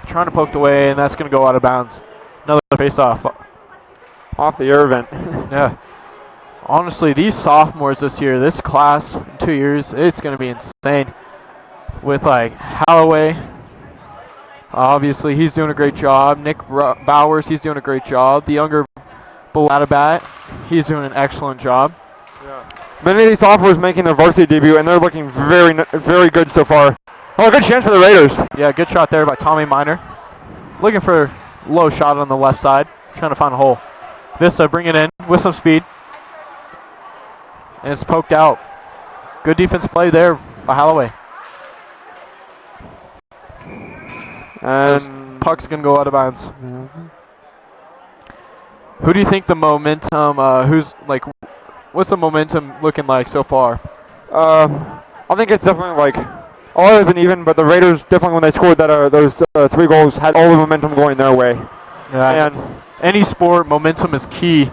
Trying to poke the way, and that's going to go out of bounds. Another face off. Off the Irvin. Yeah. Honestly, these sophomores this year, this class in 2 years, it's going to be insane. With like Holloway, obviously he's doing a great job. Nick Bowers, he's doing a great job. The younger Baladabat, he's doing an excellent job. Yeah. Many of these sophomores making their varsity debut, and they're looking very good so far. Oh, good chance for the Raiders. Yeah, good shot there by Tommy Miner. Looking for a low shot on the left side, trying to find a hole. Vista bring it in with some speed. And it's poked out. Good defensive play there by Holloway. And puck's going to go out of bounds. Who do you think the momentum, what's the momentum looking like so far? I think it's definitely like, all isn't even, but the Raiders definitely, when they scored that those 3 goals, had all the momentum going their way. Yeah, and any sport, momentum is key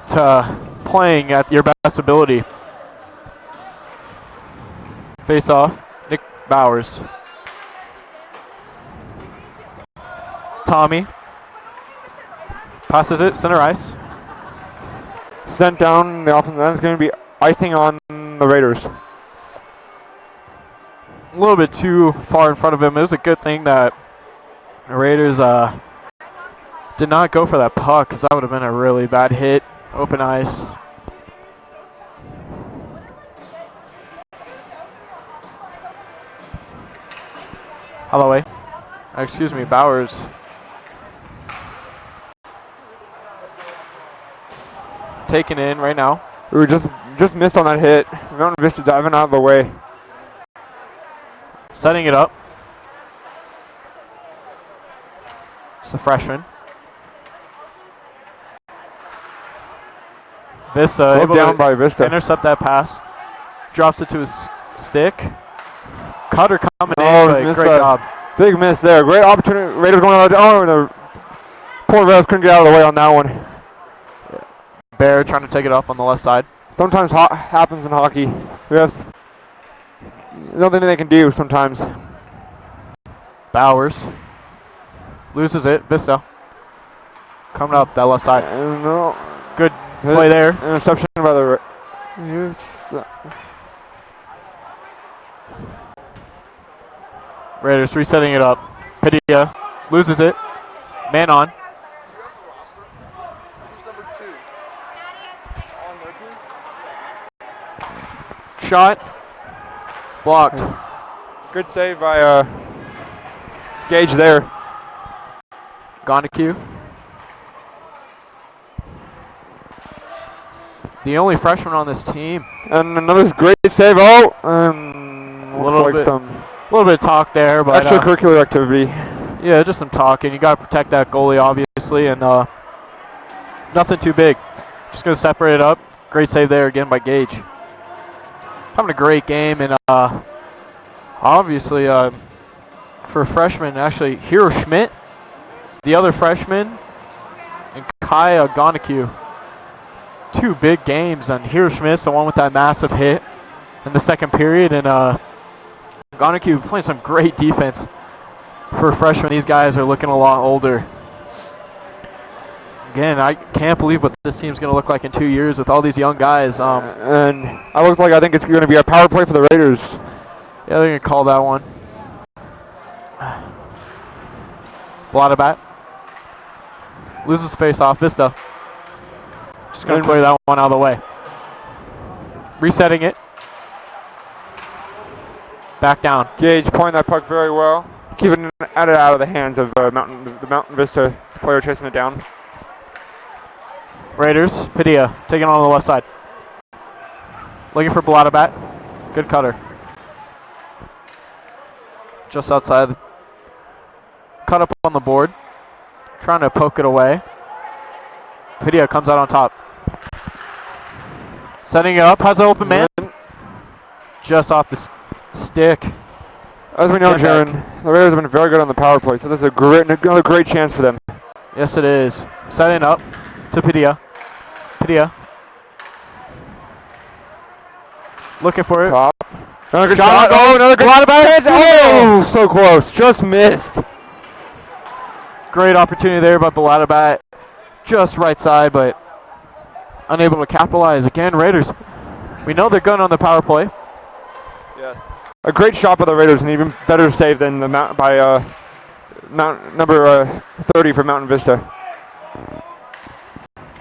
to playing at your best ability. Face off, Nick Bowers. Tommy passes it, center ice. Sent down the offense. That's going to be icing on the Raiders. A little bit too far in front of him. It was a good thing that the Raiders did not go for that puck, because that would have been a really bad hit. Open ice. Holloway. Excuse me, Bowers. Taken in right now. We were just missed on that hit. Mountain Vista diving out of the way. Setting it up. It's the freshman. Vista able down to by Vista. Intercept that pass. Drops it to his stick. Cutter coming in, but great job. Big miss there. Great opportunity. Raiders going out. Oh, the poor refs couldn't get out of the way on that one. Bear trying to take it up on the left side. Sometimes happens in hockey. Refs, nothing they can do sometimes. Bowers loses it. Vista coming up that left side. Good play there. Interception by the Raiders resetting it up. Padilla loses it. Man on. Shot blocked. Good save by Gage there. Gonacue. The only freshman on this team. And another great save. Oh, a little bit of talk there, but extracurricular activity. Yeah, just some talking. You got to protect that goalie, obviously, and nothing too big. Just gonna separate it up. Great save there again by Gage. Having a great game, and obviously for a freshman, actually Hero Schmidt, the other freshman, and Kaya Gonacue. 2 big games, and Hero Schmidt's the one with that massive hit in the second period, and Gonacue playing some great defense for a freshman. These guys are looking a lot older. Again, I can't believe what this team's going to look like in 2 years with all these young guys. And it looks like I think it's going to be a power play for the Raiders. Yeah, they're going to call that one. Bladabat loses face off. Vista just going to clear that one out of the way. Resetting it. Back down. Gage playing that puck very well, keeping it out of the hands of the Mountain Vista player chasing it down. Raiders, Padilla taking on the left side. Looking for Bladabat. Good cutter. Just outside. Cut up on the board. Trying to poke it away. Padilla comes out on top. Setting it up. Has an open man. Just off the stick. As we know, Jaron, the Raiders have been very good on the power play, so this is another great chance for them. Yes, it is. Setting up to Padilla. Padilla. Looking for it. Top. Another good shot. Oh, another good shot. Oh, so close. Just missed. Great opportunity there by Bladabat. Just right side, but unable to capitalize. Again, Raiders. We know they're good on the power play. Yes. A great shot by the Raiders, and even better save than the number 30 for Mountain Vista.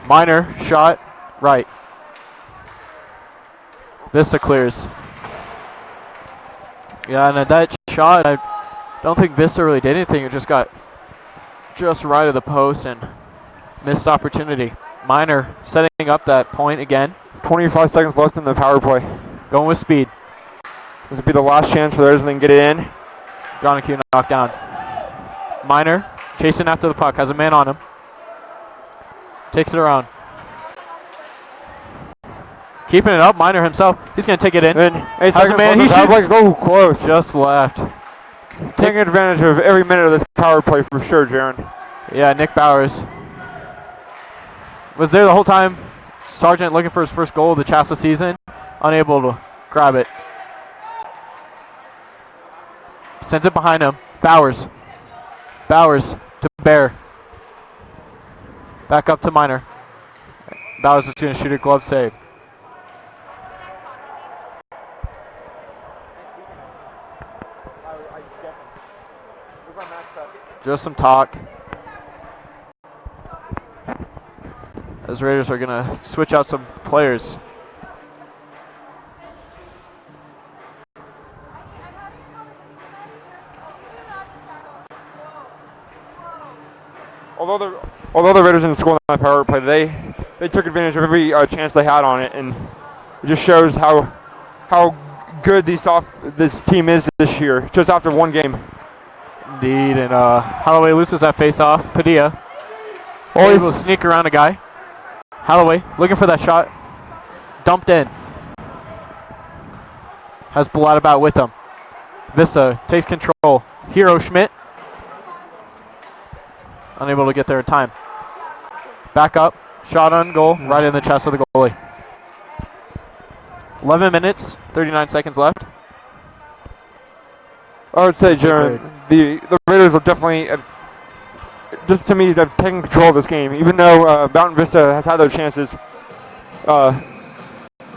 Minor shot right. Vista clears. Yeah, and at that shot, I don't think Vista really did anything. It just got just right of the post and missed opportunity. Minor setting up that point again. 25 seconds left in the power play. Going with speed. This will be the last chance for theirs and then get it in. Gonacue knocked down. Minor chasing after the puck. Has a man on him. Takes it around. Keeping it up. Minor himself. He's going to take it in. Has a man. He shoots. Go close. Just left. Taking advantage of every minute of this power play for sure, Jaron. Yeah, Nick Bowers was there the whole time. Sargent looking for his first goal of the Chassa season. Unable to grab it. Sends it behind him. Bowers. Bowers to Bear. Back up to Minor. Bowers is going to shoot a glove save. Just some talk. As Raiders are going to switch out some players. Although the Raiders didn't score on that power play, they took advantage of every chance they had on it, and it just shows how good this team is this year, just after one game. Indeed, and Holloway loses that face-off. Padilla able to sneak around a guy. Holloway looking for that shot. Dumped in. Has Bladabat with him. Vista takes control. Hero Schmidt. Unable to get there in time. Back up. Shot on goal. Right in the chest of the goalie. 11 minutes, 39 seconds left. I would say, Jaron, the Raiders will definitely, just to me, they've taken control of this game. Even though Mountain Vista has had their chances, the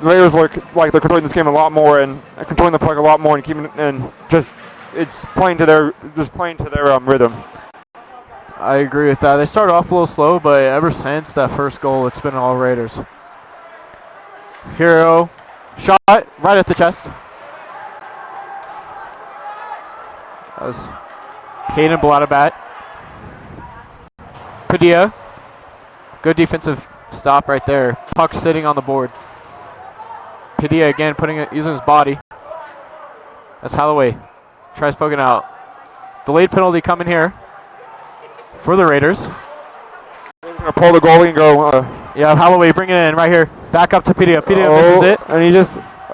Raiders look like they're controlling this game a lot more and controlling the puck a lot more and keeping and just it's playing to their rhythm. I agree with that. They started off a little slow, but ever since that first goal, it's been all Raiders. Hero shot right at the chest. That was Caden Bladabat. Padilla. Good defensive stop right there. Puck sitting on the board. Padilla again using his body. That's Holloway. Tries poking out. Delayed penalty coming here for the Raiders. They're going to pull the goalie and go. Yeah, Holloway bring it in right here. Back up to Padilla. Padilla misses it. And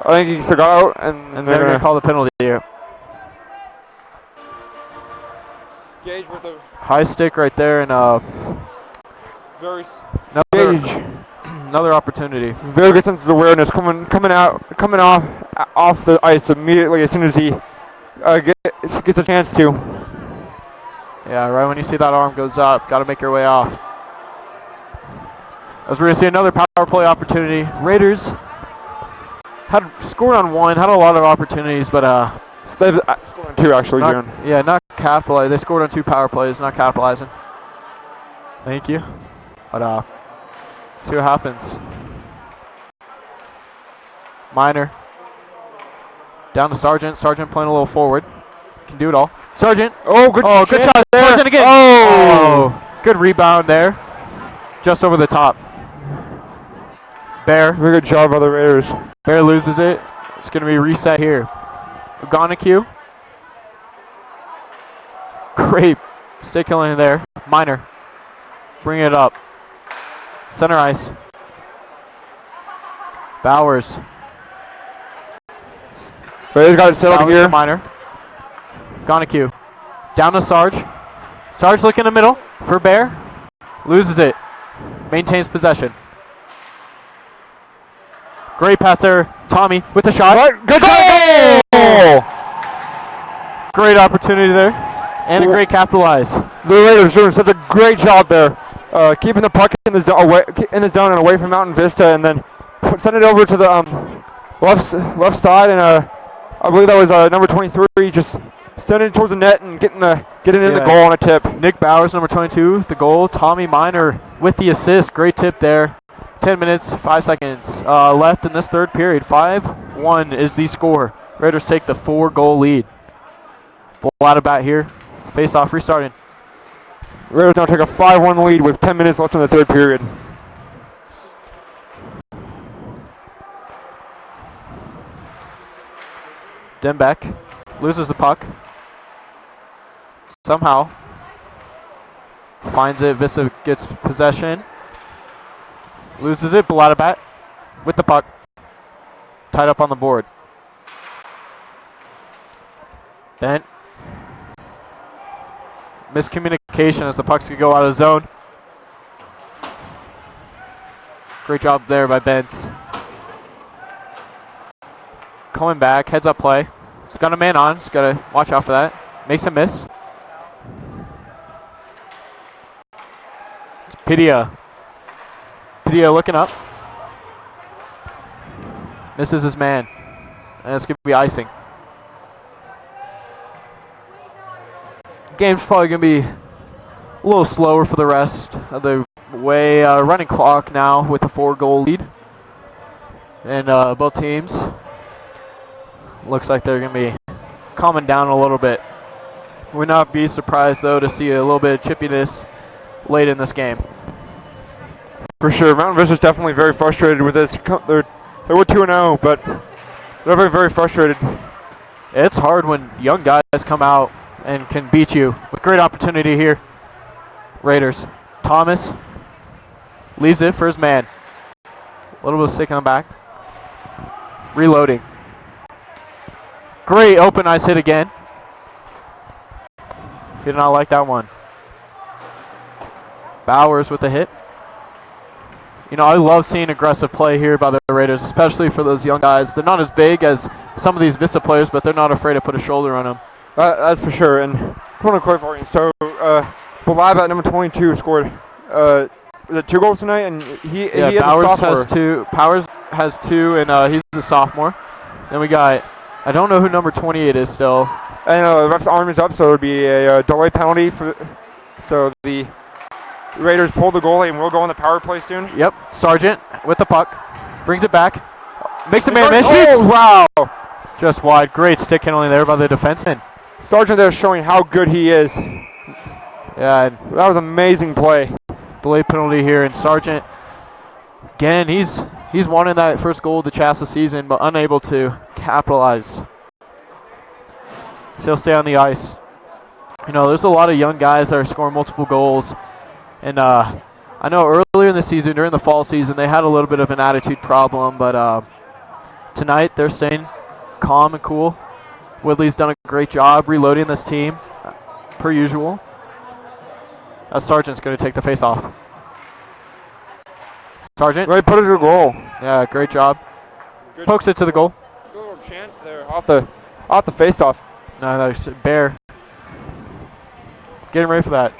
I think he still got out. And they're going to call the penalty here. Gage with a high stick right there, and another opportunity. Very good sense of awareness coming off the ice immediately as soon as he gets a chance to. Yeah, right when you see that arm goes up, got to make your way off. As we're going to see another power play opportunity. Raiders had scored on one, had a lot of opportunities, but they've scored on two actually, June. Yeah, not capitalizing. They scored on 2 power plays, not capitalizing. Thank you. But see what happens. Minor. Down to Sargent. Sargent playing a little forward. Can do it all. Sargent. Good shot. there. Sargent again. Oh, good rebound there. Just over the top. Bear. Very good job by the Raiders. Bear loses it. It's going to be reset here. Ogonekwu. Great stick killing there. Minor. Bring it up. Center ice. Bowers. Raiders got it set up here. Minor. Ogonekwu. Down to Sarge. Sarge looking in the middle for Bear. Loses it. Maintains possession. Great pass there. Tommy with the shot. Good goal! Great opportunity there. And a great capitalize. The Raiders doing such a great job there. Keeping the puck in the zone and away from Mountain Vista, and then send it over to the left side, and I believe that was number 23, just sending it towards the net and getting in the goal on a tip. Nick Bowers, number 22, the goal. Tommy Minor with the assist. Great tip there. 10 minutes, 5 seconds left in this third period. 5-1 is the score. Raiders take the 4-goal lead. Bladabat here. Face off restarting. Raiders now take a 5-1 lead with 10 minutes left in the third period. Dembeck loses the puck. Somehow finds it. Vista gets possession. Loses it. Bladabat with the puck. Tied up on the board. Bent. Miscommunication as the puck's going to go out of zone. Great job there by Bentz. Coming back, heads up play. He's got a man on, he's got to watch out for that. Makes a miss. It's Padilla. Padilla looking up. Misses his man. And it's going to be icing. Game's probably going to be a little slower for the rest of the way. Running clock now with a 4-goal lead. And both teams looks like they're going to be calming down a little bit. Would not be surprised, though, to see a little bit of chippiness late in this game. For sure. Mountain Vista's definitely very frustrated with this. They were 2-0, but they're very, very frustrated. It's hard when young guys come out and can beat you. With great opportunity here. Raiders. Thomas leaves it for his man. A little bit of stick on the back. Reloading. Great open ice hit again. He did not like that one. Bowers with the hit. You know, I love seeing aggressive play here by the Raiders, especially for those young guys. They're not as big as some of these Vista players, but they're not afraid to put a shoulder on them. That's for sure. And I want to clarify. So, Bladabat number 22 scored was it 2 goals tonight, and he Bowers has 2. Powers has 2, and he's a sophomore. Then we got, I don't know who number 28 is still. And ref's arm is up, so it would be a delay penalty so the Raiders pull the goalie and we'll go on the power play soon. Yep, Sargent with the puck, brings it back, makes a man miss. Oh, wow! Just wide, great stick handling there by the defenseman. Sargent there showing how good he is. Yeah, that was an amazing play. Delay penalty here, and Sargent, again, he's wanted that first goal of the Chassa season, but unable to capitalize. So he'll stay on the ice. You know, there's a lot of young guys that are scoring multiple goals, and I know earlier in the season, during the fall season, they had a little bit of an attitude problem, but tonight they're staying calm and cool. Woodley's done a great job reloading this team, per usual. As Sargent's going to take the face off. Sargent. Right, put it to the goal. Yeah, great job. Good. Pokes it to the goal. Good little chance there off the face off. No, Bear. Getting ready for that.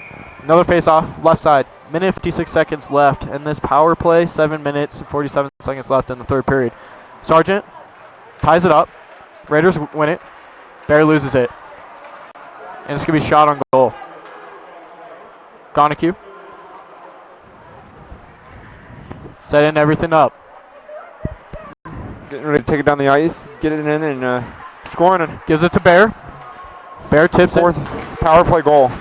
Another face off, left side. Minute 56 seconds left in this power play. 7 minutes and 47 seconds left in the third period. Sargent ties it up. Raiders win it. Bear loses it. And it's going to be shot on goal. Gonacue. Setting everything up. Getting ready to take it down the ice, get it in and scoring it. Gives it to Bear. Bear tips Fourth it. Power play goal.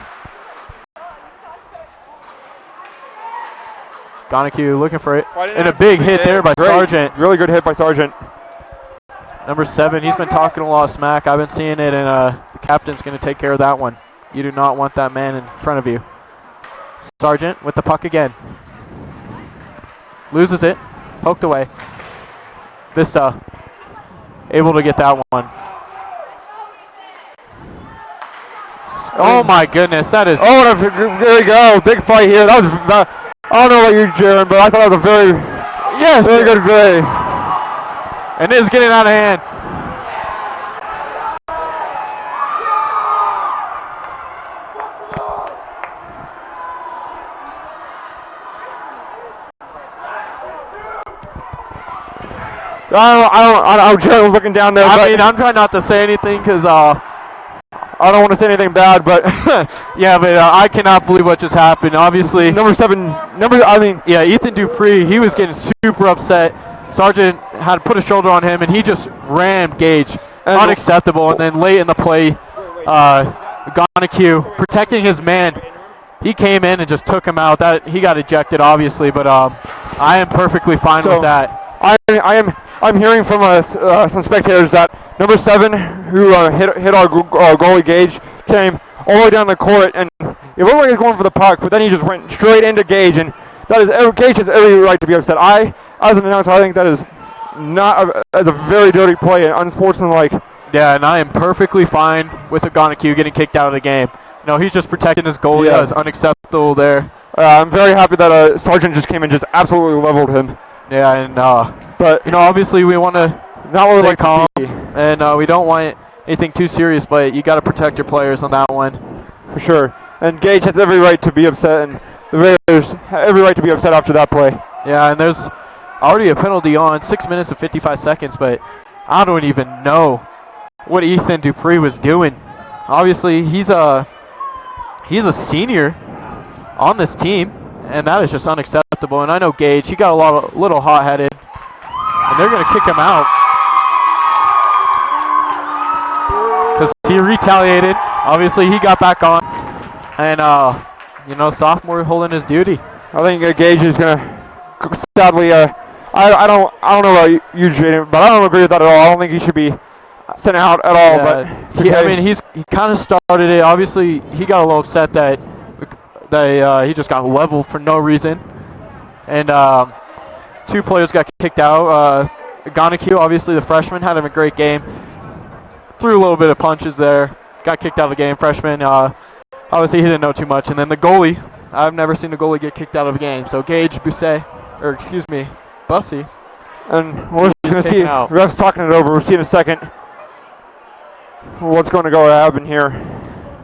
Gonacue looking for it. And a big hit there by Sargent. Really good hit by Sargent. Number 7, he's been talking a lot of smack. I've been seeing it, and the captain's going to take care of that one. You do not want that man in front of you. Sargent with the puck again. Loses it. Poked away. Vista able to get that one. Oh my goodness, that is. Oh, there we go. Big fight here. That was. I don't know about you, Jaron, but I thought that was a very good play. And it is getting out of hand. I don't. Jaron was looking down there. I mean, I'm trying not to say anything because I don't want to say anything bad, but yeah, but I cannot believe what just happened. Obviously, yeah, Ethan Dupree, he was getting super upset. Sargent had to put a shoulder on him, and he just rammed Gage. Unacceptable. And then late in the play, Gonacue protecting his man. He came in and just took him out. That he got ejected, obviously, but I am perfectly fine with that. I'm hearing from some spectators that number 7, who hit our goalie Gage, came all the way down the court, and it looked like he was going for the puck, but then he just went straight into Gage, and Gage has every right to be upset. As an announcer, I think that is as a very dirty play and unsportsmanlike. Yeah, and I am perfectly fine with Gonacue getting kicked out of the game. No, he's just protecting his goalie. Yeah. That was unacceptable there. I'm very happy that Sargent just came and just absolutely leveled him. Yeah, and but obviously we want to stay like calm, and we don't want anything too serious, but you got to protect your players on that one. For sure. And Gage has every right to be upset, and the Raiders have every right to be upset after that play. Yeah, and there's already a penalty on 6 minutes and 55 seconds, but I don't even know what Ethan Dupree was doing. Obviously, he's a senior on this team, and that is just unacceptable. And I know Gage, he got a little hot-headed, and they're going to kick him out because he retaliated. Obviously, he got back on, and sophomore holding his duty. I think Gage is going to sadly. I don't know about you, Jaden, but I don't agree with that at all. I don't think he should be sent out at all. Yeah. But he kind of started it. Obviously, he got a little upset that he just got leveled for no reason, and 2 players got kicked out. Gonacue, obviously the freshman, had a great game. Threw a little bit of punches there. Got kicked out of the game. Freshman, obviously he didn't know too much. And then the goalie, I've never seen a goalie get kicked out of a game. So Bussy. And we're going to see refs talking it over. We'll see in a second what's going to go happen here.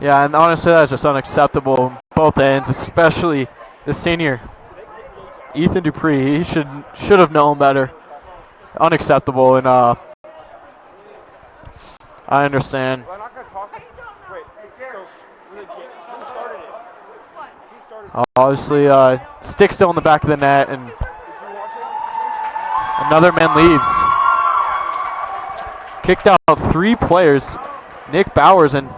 Yeah, and honestly, that's just unacceptable on both ends, especially the senior, Ethan Dupree. He should have known better. Unacceptable, and I understand. Obviously, stick still in the back of the net, and another man leaves. Kicked out 3 players, Nick Bowers, and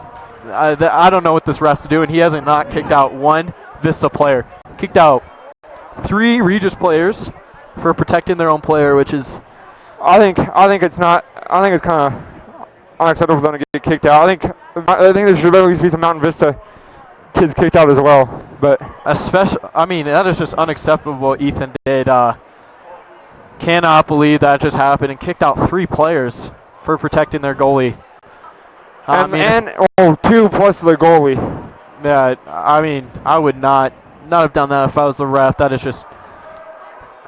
I don't know what this ref's doing. He hasn't not kicked out one Vista player. Kicked out 3 Regis players for protecting their own player, which is. I think it's not. I think it's kind of unacceptable for them to get kicked out. I think there should at least be some Mountain Vista kids kicked out as well. But that is just unacceptable what Ethan did. Cannot believe that just happened and kicked out 3 players for protecting their goalie. And 2 plus the goalie. Yeah, I would not have done that if I was the ref. That is just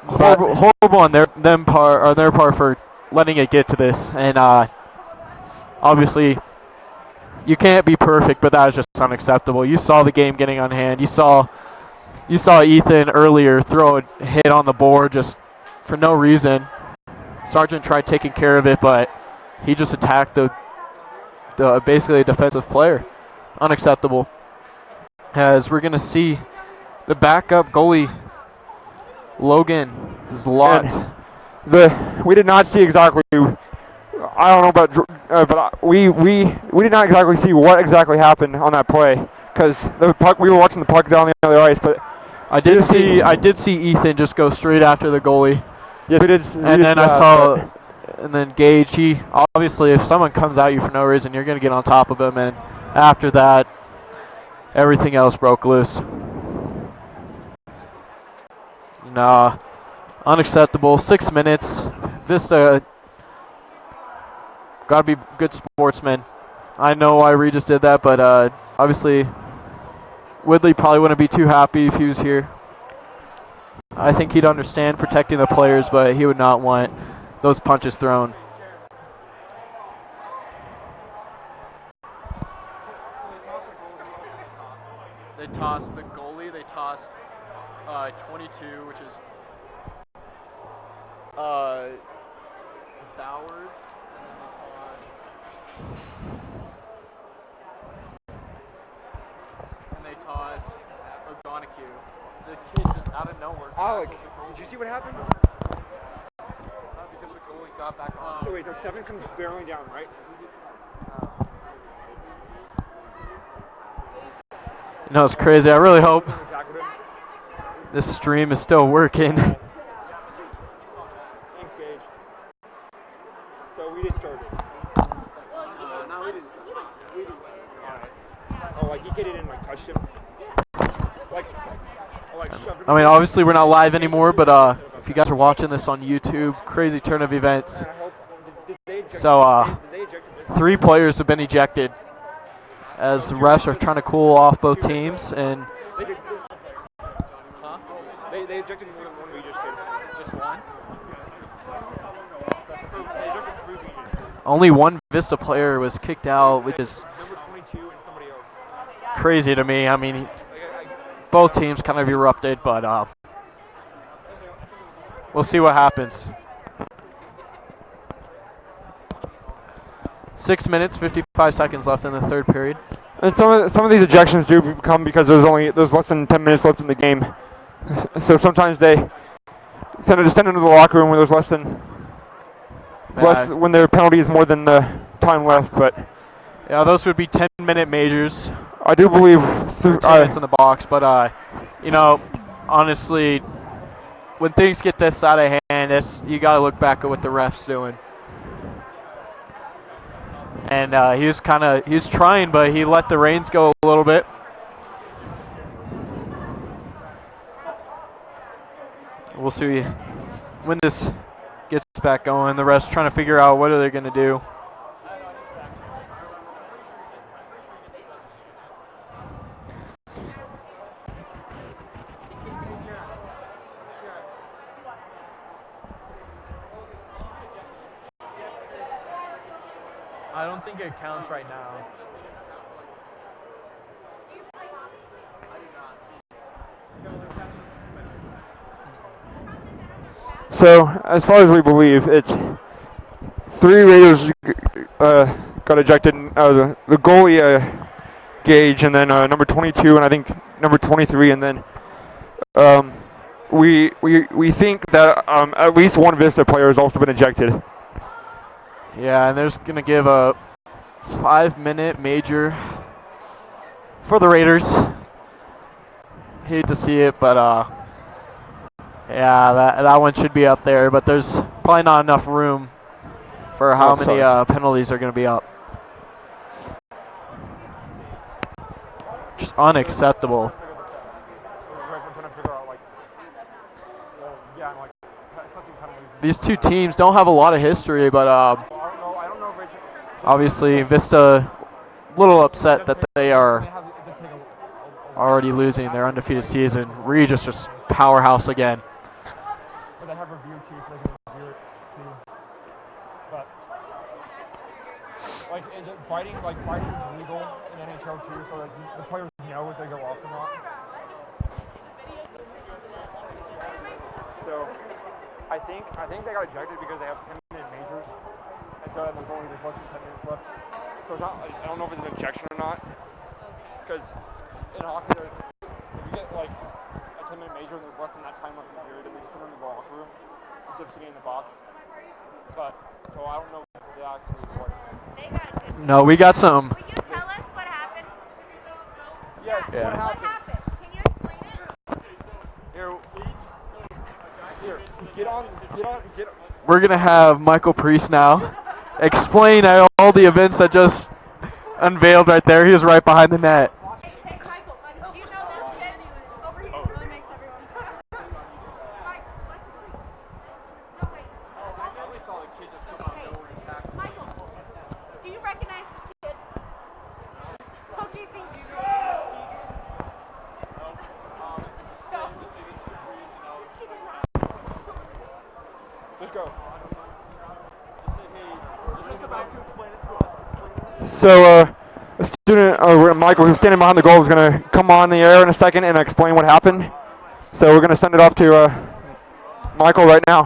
horrible on their part for letting it get to this. And obviously, you can't be perfect, but that is just unacceptable. You saw the game getting on hand. You saw Ethan earlier throw a hit on the board just for no reason. Sargent tried taking care of it, but he just attacked the basically a defensive player. Unacceptable. As we're going to see the backup goalie, Logan, is locked. We did not see exactly. I don't know about, but we did not exactly see what exactly happened on that play because the puck. We were watching the puck down the other ice, but I did see Ethan just go straight after the goalie. Yes, we did. And then I saw, and then Gage. He obviously, if someone comes at you for no reason, you're going to get on top of him, and after that, everything else broke loose. Nah, unacceptable. 6 minutes. Vista got to be good sportsmen. I know why Regis did that, but obviously Woodley probably wouldn't be too happy if he was here. I think he'd understand protecting the players, but he would not want those punches thrown. They tossed the goalie. They tossed 22, which is Bowers, and then they tossed O'Donoghue. The kid just out of nowhere. Alec, did you see what happened? Because the goalie got back on. So wait, so 7 comes barreling down, right? No, it's crazy. I really hope this stream is still working. Thanks, Gage. So we did start it. No, we didn't. Alright. Oh, like he hit it and like touched him. Shoved him. I mean, obviously we're not live anymore, but if you guys are watching this on YouTube, crazy turn of events. So 3 players have been ejected as the refs are trying to cool off both teams, and they ejected more than one Regis kid. Just one? They ejected 3 Regis. only one Vista player was kicked out, which is Number 22 and somebody else. crazy to me. I mean, both teams kind of erupted, but we'll see what happens. 6 minutes, 55 seconds left in the third period. And some of these ejections do come because there's less than 10 minutes left in the game. So sometimes they send into the locker room when there's when their penalty is more than the time left. But yeah, those would be 10-minute majors. I do believe 2 minutes in the box, but you know, honestly, when things get this out of hand, you got to look back at what the ref's doing. And he was trying, but he let the reins go a little bit. We'll see when this gets back going. The refs trying to figure out what are they going to do. I don't think it counts right now. so as far as we believe, it's 3 Raiders got ejected. The goalie Gage, and then number 22, and I think number 23, and then we think that at least one Vista player has also been ejected. Yeah, and there's going to give a 5-minute major for the Raiders. Hate to see it, but yeah, that one should be up there. But there's probably not enough room for how many penalties are going to be up. Just unacceptable. These two teams don't have a lot of history, but obviously Vista a little upset that they are already losing their undefeated season. Regis just powerhouse again. They have review too, so they can review it too. But fighting is legal in NHL too, so that the players know if they go off or not. So I think they got ejected because they have 10-minute majors, and so there's only less than 10 minutes left. So it's not. I don't know if it's an ejection or not, because in hockey if you get like a 10-minute major and there's less than that time left in the period, then we just send them to the locker room instead of sitting in the box. But so I don't know exactly what. No, we got some. Will you tell us what happened? Yes, Yeah. what What happened? Can you explain it? Here, get on. We're going to have Michael Priest now explain all the events that just unveiled right there. He was right behind the net. Hey, Michael, do you know this kid over here really makes everyone Michael, do you recognize this kid? Okay, thank you. Stop. Just go. So, a student, Michael, who's standing behind the goal, is going to come on the air in a second and explain what happened. So we're going to send it off to Michael right now.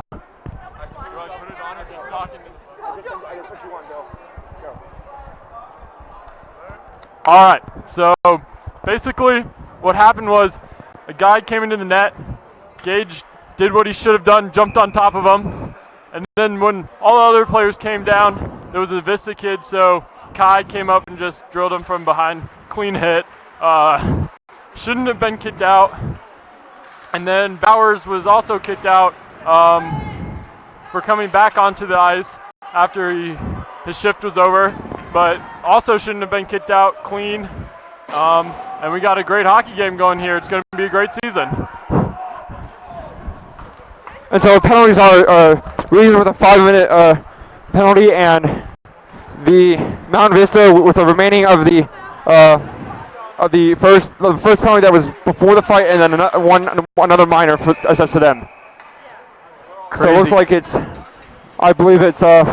All right, so basically what happened was a guy came into the net, Gage did what he should have done, jumped on top of him, and then when all the other players came down, there was a Vista kid, so Kai came up and just drilled him from behind, clean hit. Shouldn't have been kicked out. And then Bowers was also kicked out for coming back onto the ice after his shift was over, but also shouldn't have been kicked out, clean. And we got a great hockey game going here. It's going to be a great season. And so penalties are Reason with a 5-minute penalty, and the Mount Vista with the remaining of the first penalty that was before the fight, and then another minor assessed to them. Crazy. So it looks like I believe it's the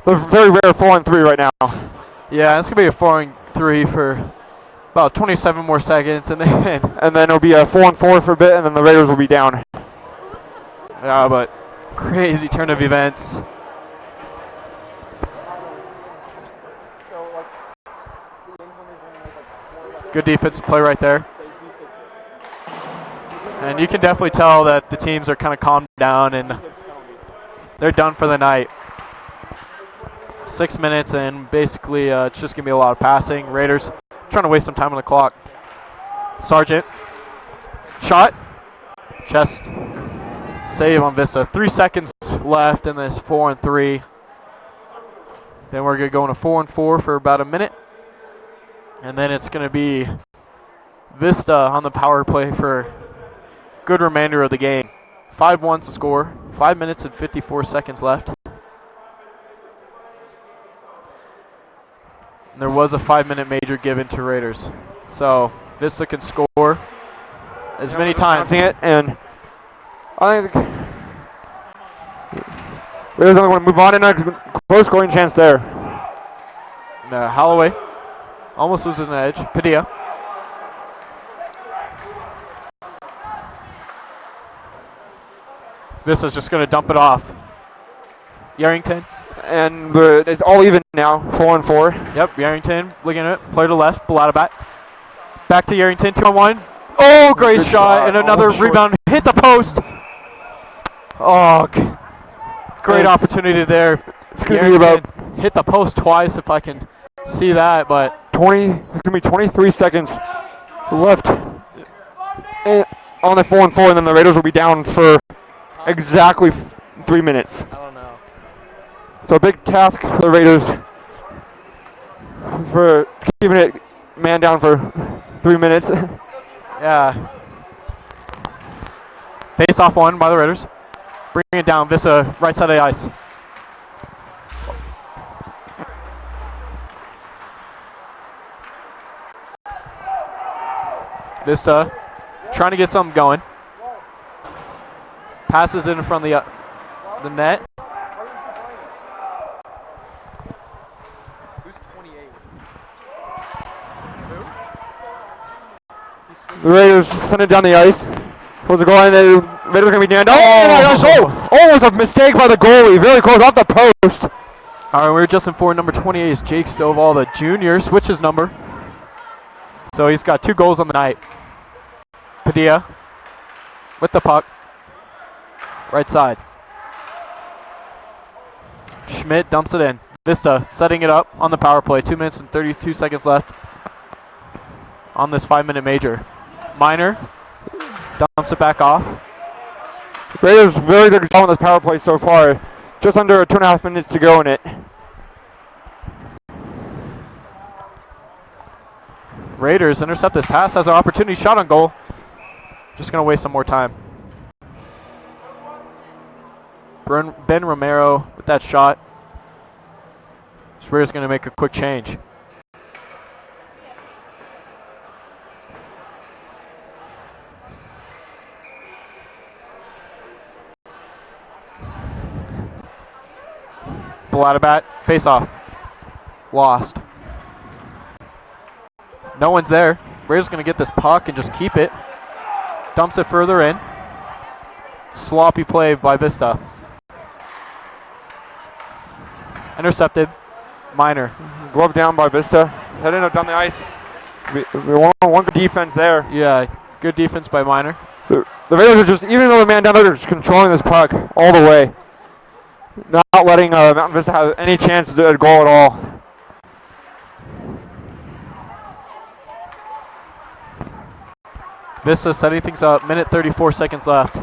very rare 4-on-3 right now. Yeah, it's gonna be a 4-on-3 for about 27 more seconds, and then it'll be a 4-on-4 for a bit, and then the Raiders will be down. Yeah, but crazy turn of events. Good defensive play right there. And you can definitely tell that the teams are kind of calmed down and they're done for the night. 6 minutes, and basically it's just going to be a lot of passing. Raiders trying to waste some time on the clock. Sargent. Shot. Chest. Save on Vista. 3 seconds left in this 4-on-3. Then we're going to go into 4-on-4 for about a minute. And then it's going to be Vista on the power play for a good remainder of the game. 5-1 to score. 5 minutes and 54 seconds left. And there was a 5-minute major given to Raiders. So Vista can score as many times. And I think Raiders only want to move on, and a close scoring chance there. Holloway almost loses an edge. Padilla. Vista's just going to dump it off. Yarrington. And it's all even now, 4-on-4. Yep, Yarrington looking at it. Player to left, Baladabat. Back to Yarrington, 2-on-1. Oh, great shot, and another rebound. Hit the post. Oh, great opportunity there. It's going to be about hit the post twice if I can see that, but 23 seconds left on the 4-on-4, and then the Raiders will be down for exactly 3 minutes. I don't know. So a big task for the Raiders for keeping it man down for 3 minutes. Yeah. Face off one by the Raiders. Bringing it down. Vista, right side of the ice. Vista trying to get something going. Passes it in front of the net. Who's 28? The Raiders send it down the ice. Towards the goal line, the Raiders are going to be down. Oh my gosh! Oh, almost a mistake by the goalie. Really close off the post. All right, we're just informed number 28 is Jake Stovall, the junior. Switch his number. So he's got 2 goals on the night. Padilla with the puck. Right side. Schmidt dumps it in. Vista setting it up on the power play. 2 minutes and 32 seconds left on this 5-minute major. Minor dumps it back off. Raiders very good job on this power play so far. Just under 2.5 minutes to go in it. Raiders intercept this pass, has an opportunity, shot on goal. Just going to waste some more time. Ben Romero with that shot. Raiders going to make a quick change. Pull out of bat, face off. Lost. No one's there. Raiders going to get this puck and just keep it. Dumps it further in. Sloppy play by Vista. Intercepted. Minor. Glove down by Vista. Heading up down the ice. We want one good defense there. Yeah, good defense by Minor. The Raiders are just, even though the man down there, they're just controlling this puck all the way. Not letting Mountain Vista have any chance to a goal at all. Vista setting things up. Minute 34 seconds left.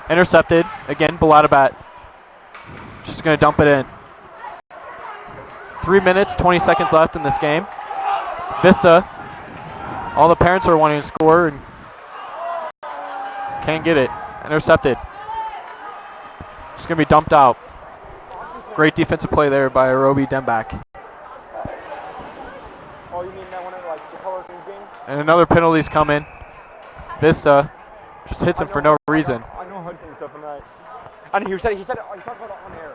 Intercepted. Again, Belada bat. Just going to dump it in. 3 minutes, 20 seconds left in this game. Vista, all the parents are wanting to score and can't get it. Intercepted. Just going to be dumped out. Great defensive play there by Arobi Dembach. And another penalty's coming. Vista just hits him for no reason. I know Hudson and stuff on that. And he talked about it on air.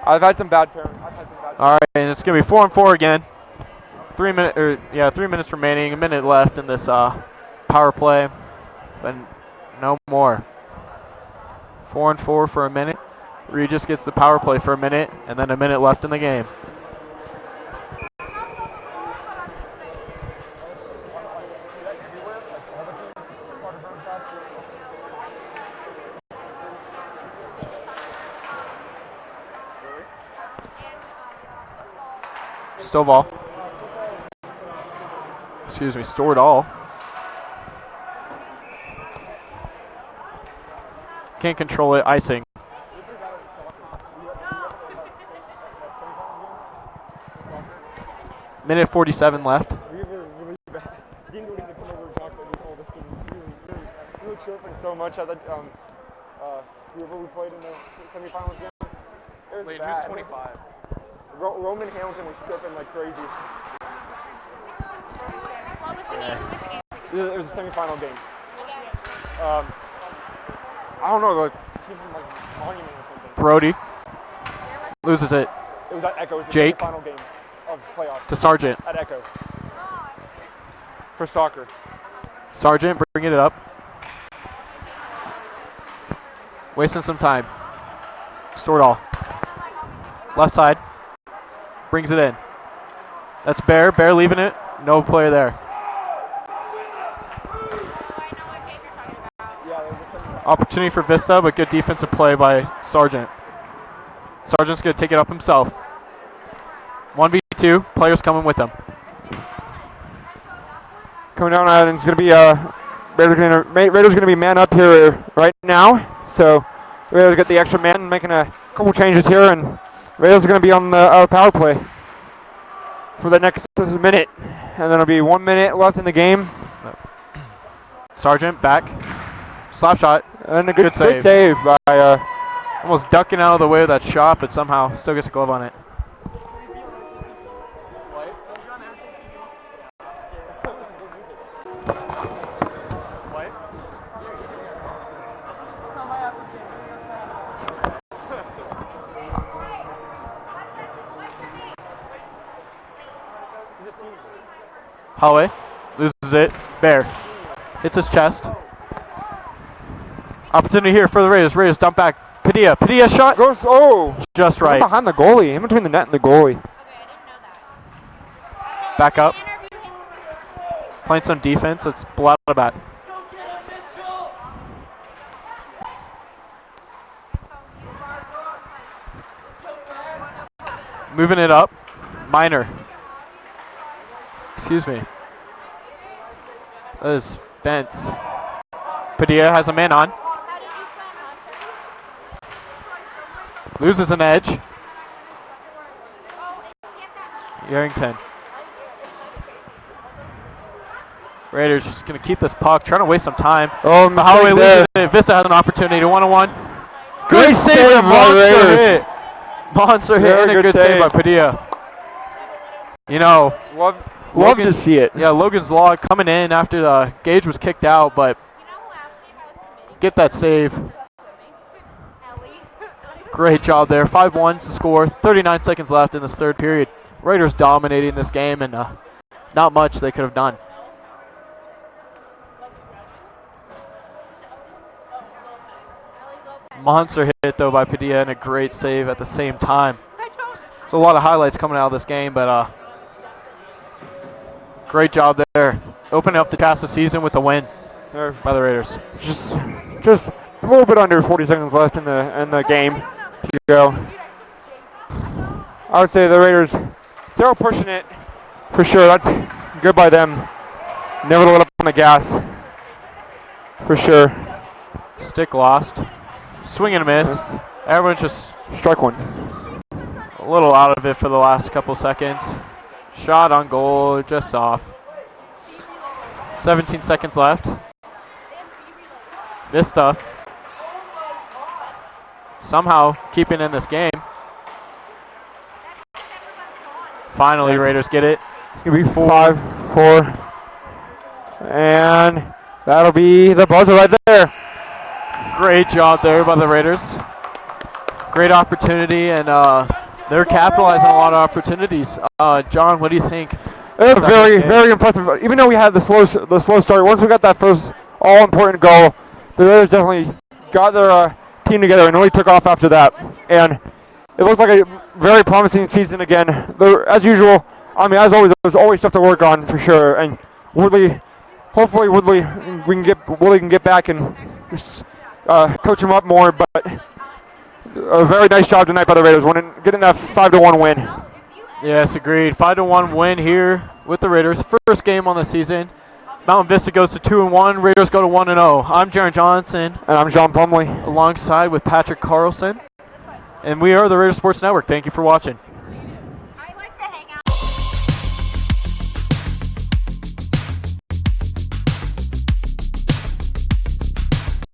I've had some bad parents. All right, and it's gonna be 4-on-4 again. 3 minutes remaining. A minute left in this power play, but no more. 4-on-4 for a minute. Regis gets the power play for a minute, and then a minute left in the game. Stovall. Excuse me, Stordall. Can't control it, icing. Minute 47 left. So much at the whoever we played in the semifinals game. Wait, who's 25? Roman Hamilton was tripping like crazy. It was a semifinal game. I don't know, like Monument or something. Brody loses it. It was at Echo. It was the Jake semifinal game of playoffs. to Sargent. At Echo. For soccer. Sargent bringing it up. Wasting some time. Stordall. Left side. Brings it in. That's Bear. Bear leaving it. No player there. Opportunity for Vista, but good defensive play by Sargent. Sargent's going to take it up himself. 1v2 2. Players coming with them. Coming down, and it's going to be Raiders going to be man up here right now. So Raiders get the extra man, making a couple changes here, and Raiders are going to be on the power play for the next minute. And then it'll be 1 minute left in the game. Sargent back. Slap shot. And a good save by... almost ducking out of the way of that shot, but somehow still gets a glove on it. Holloway loses it. Bear hits his chest. Opportunity here for the Raiders. Raiders dump back. Padilla shot. Goes, just right. Behind the goalie, in between the net and the goalie. Back up. Playing some defense. It's blood out of bat. Moving it up. Minor. Excuse me. That is bent. Padilla has a man on. Loses an edge. Yarrington. Raiders just going to keep this puck, trying to waste some time. Oh, Holloway loses it. Vista has an opportunity. 1-on-1. Good save. Monster hit. Monster hit and a good save by Padilla. You know, love to see it. Yeah, Logan's Law coming in after the Gage was kicked out, but get that save. Great job there. 5-1 to score. 39 seconds left in this third period. Raiders dominating this game, and not much they could have done. Monster hit, though, by Padilla, and a great save at the same time. So a lot of highlights coming out of this game, but great job there. Opening up the cast of season with the win by the Raiders. Just a little bit under 40 seconds left in the game to go. I would say the Raiders still pushing it for sure. That's good by them. Never let up on the gas for sure. Stick lost. Swing and a miss. Everyone's just strike one. A little out of it for the last couple seconds. Shot on goal, just off. 17 seconds left. Vista somehow keeping in this game. Finally, Raiders get it. It's going to be 5-4. And that'll be the buzzer right there. Great job there by the Raiders. Great opportunity, and they're capitalizing on a lot of opportunities. John, what do you think? It was very impressive. Even though we had the slow start, once we got that first all-important goal, the Raiders definitely got their team together and really took off after that. And it looks like a very promising season again. As usual, I mean, as always, there's always stuff to work on for sure. And hopefully Woodley can get back and just coach him up more. But a very nice job tonight by the Raiders, getting that 5-1 win. Yes, agreed. 5-1 win here with the Raiders. First game on the season. Mountain Vista goes to 2-1. Raiders go to 1-0. I'm Jaron Johnson. And I'm John Plumley. Alongside with Patrick Carlson. And we are the Raiders Sports Network. Thank you for watching.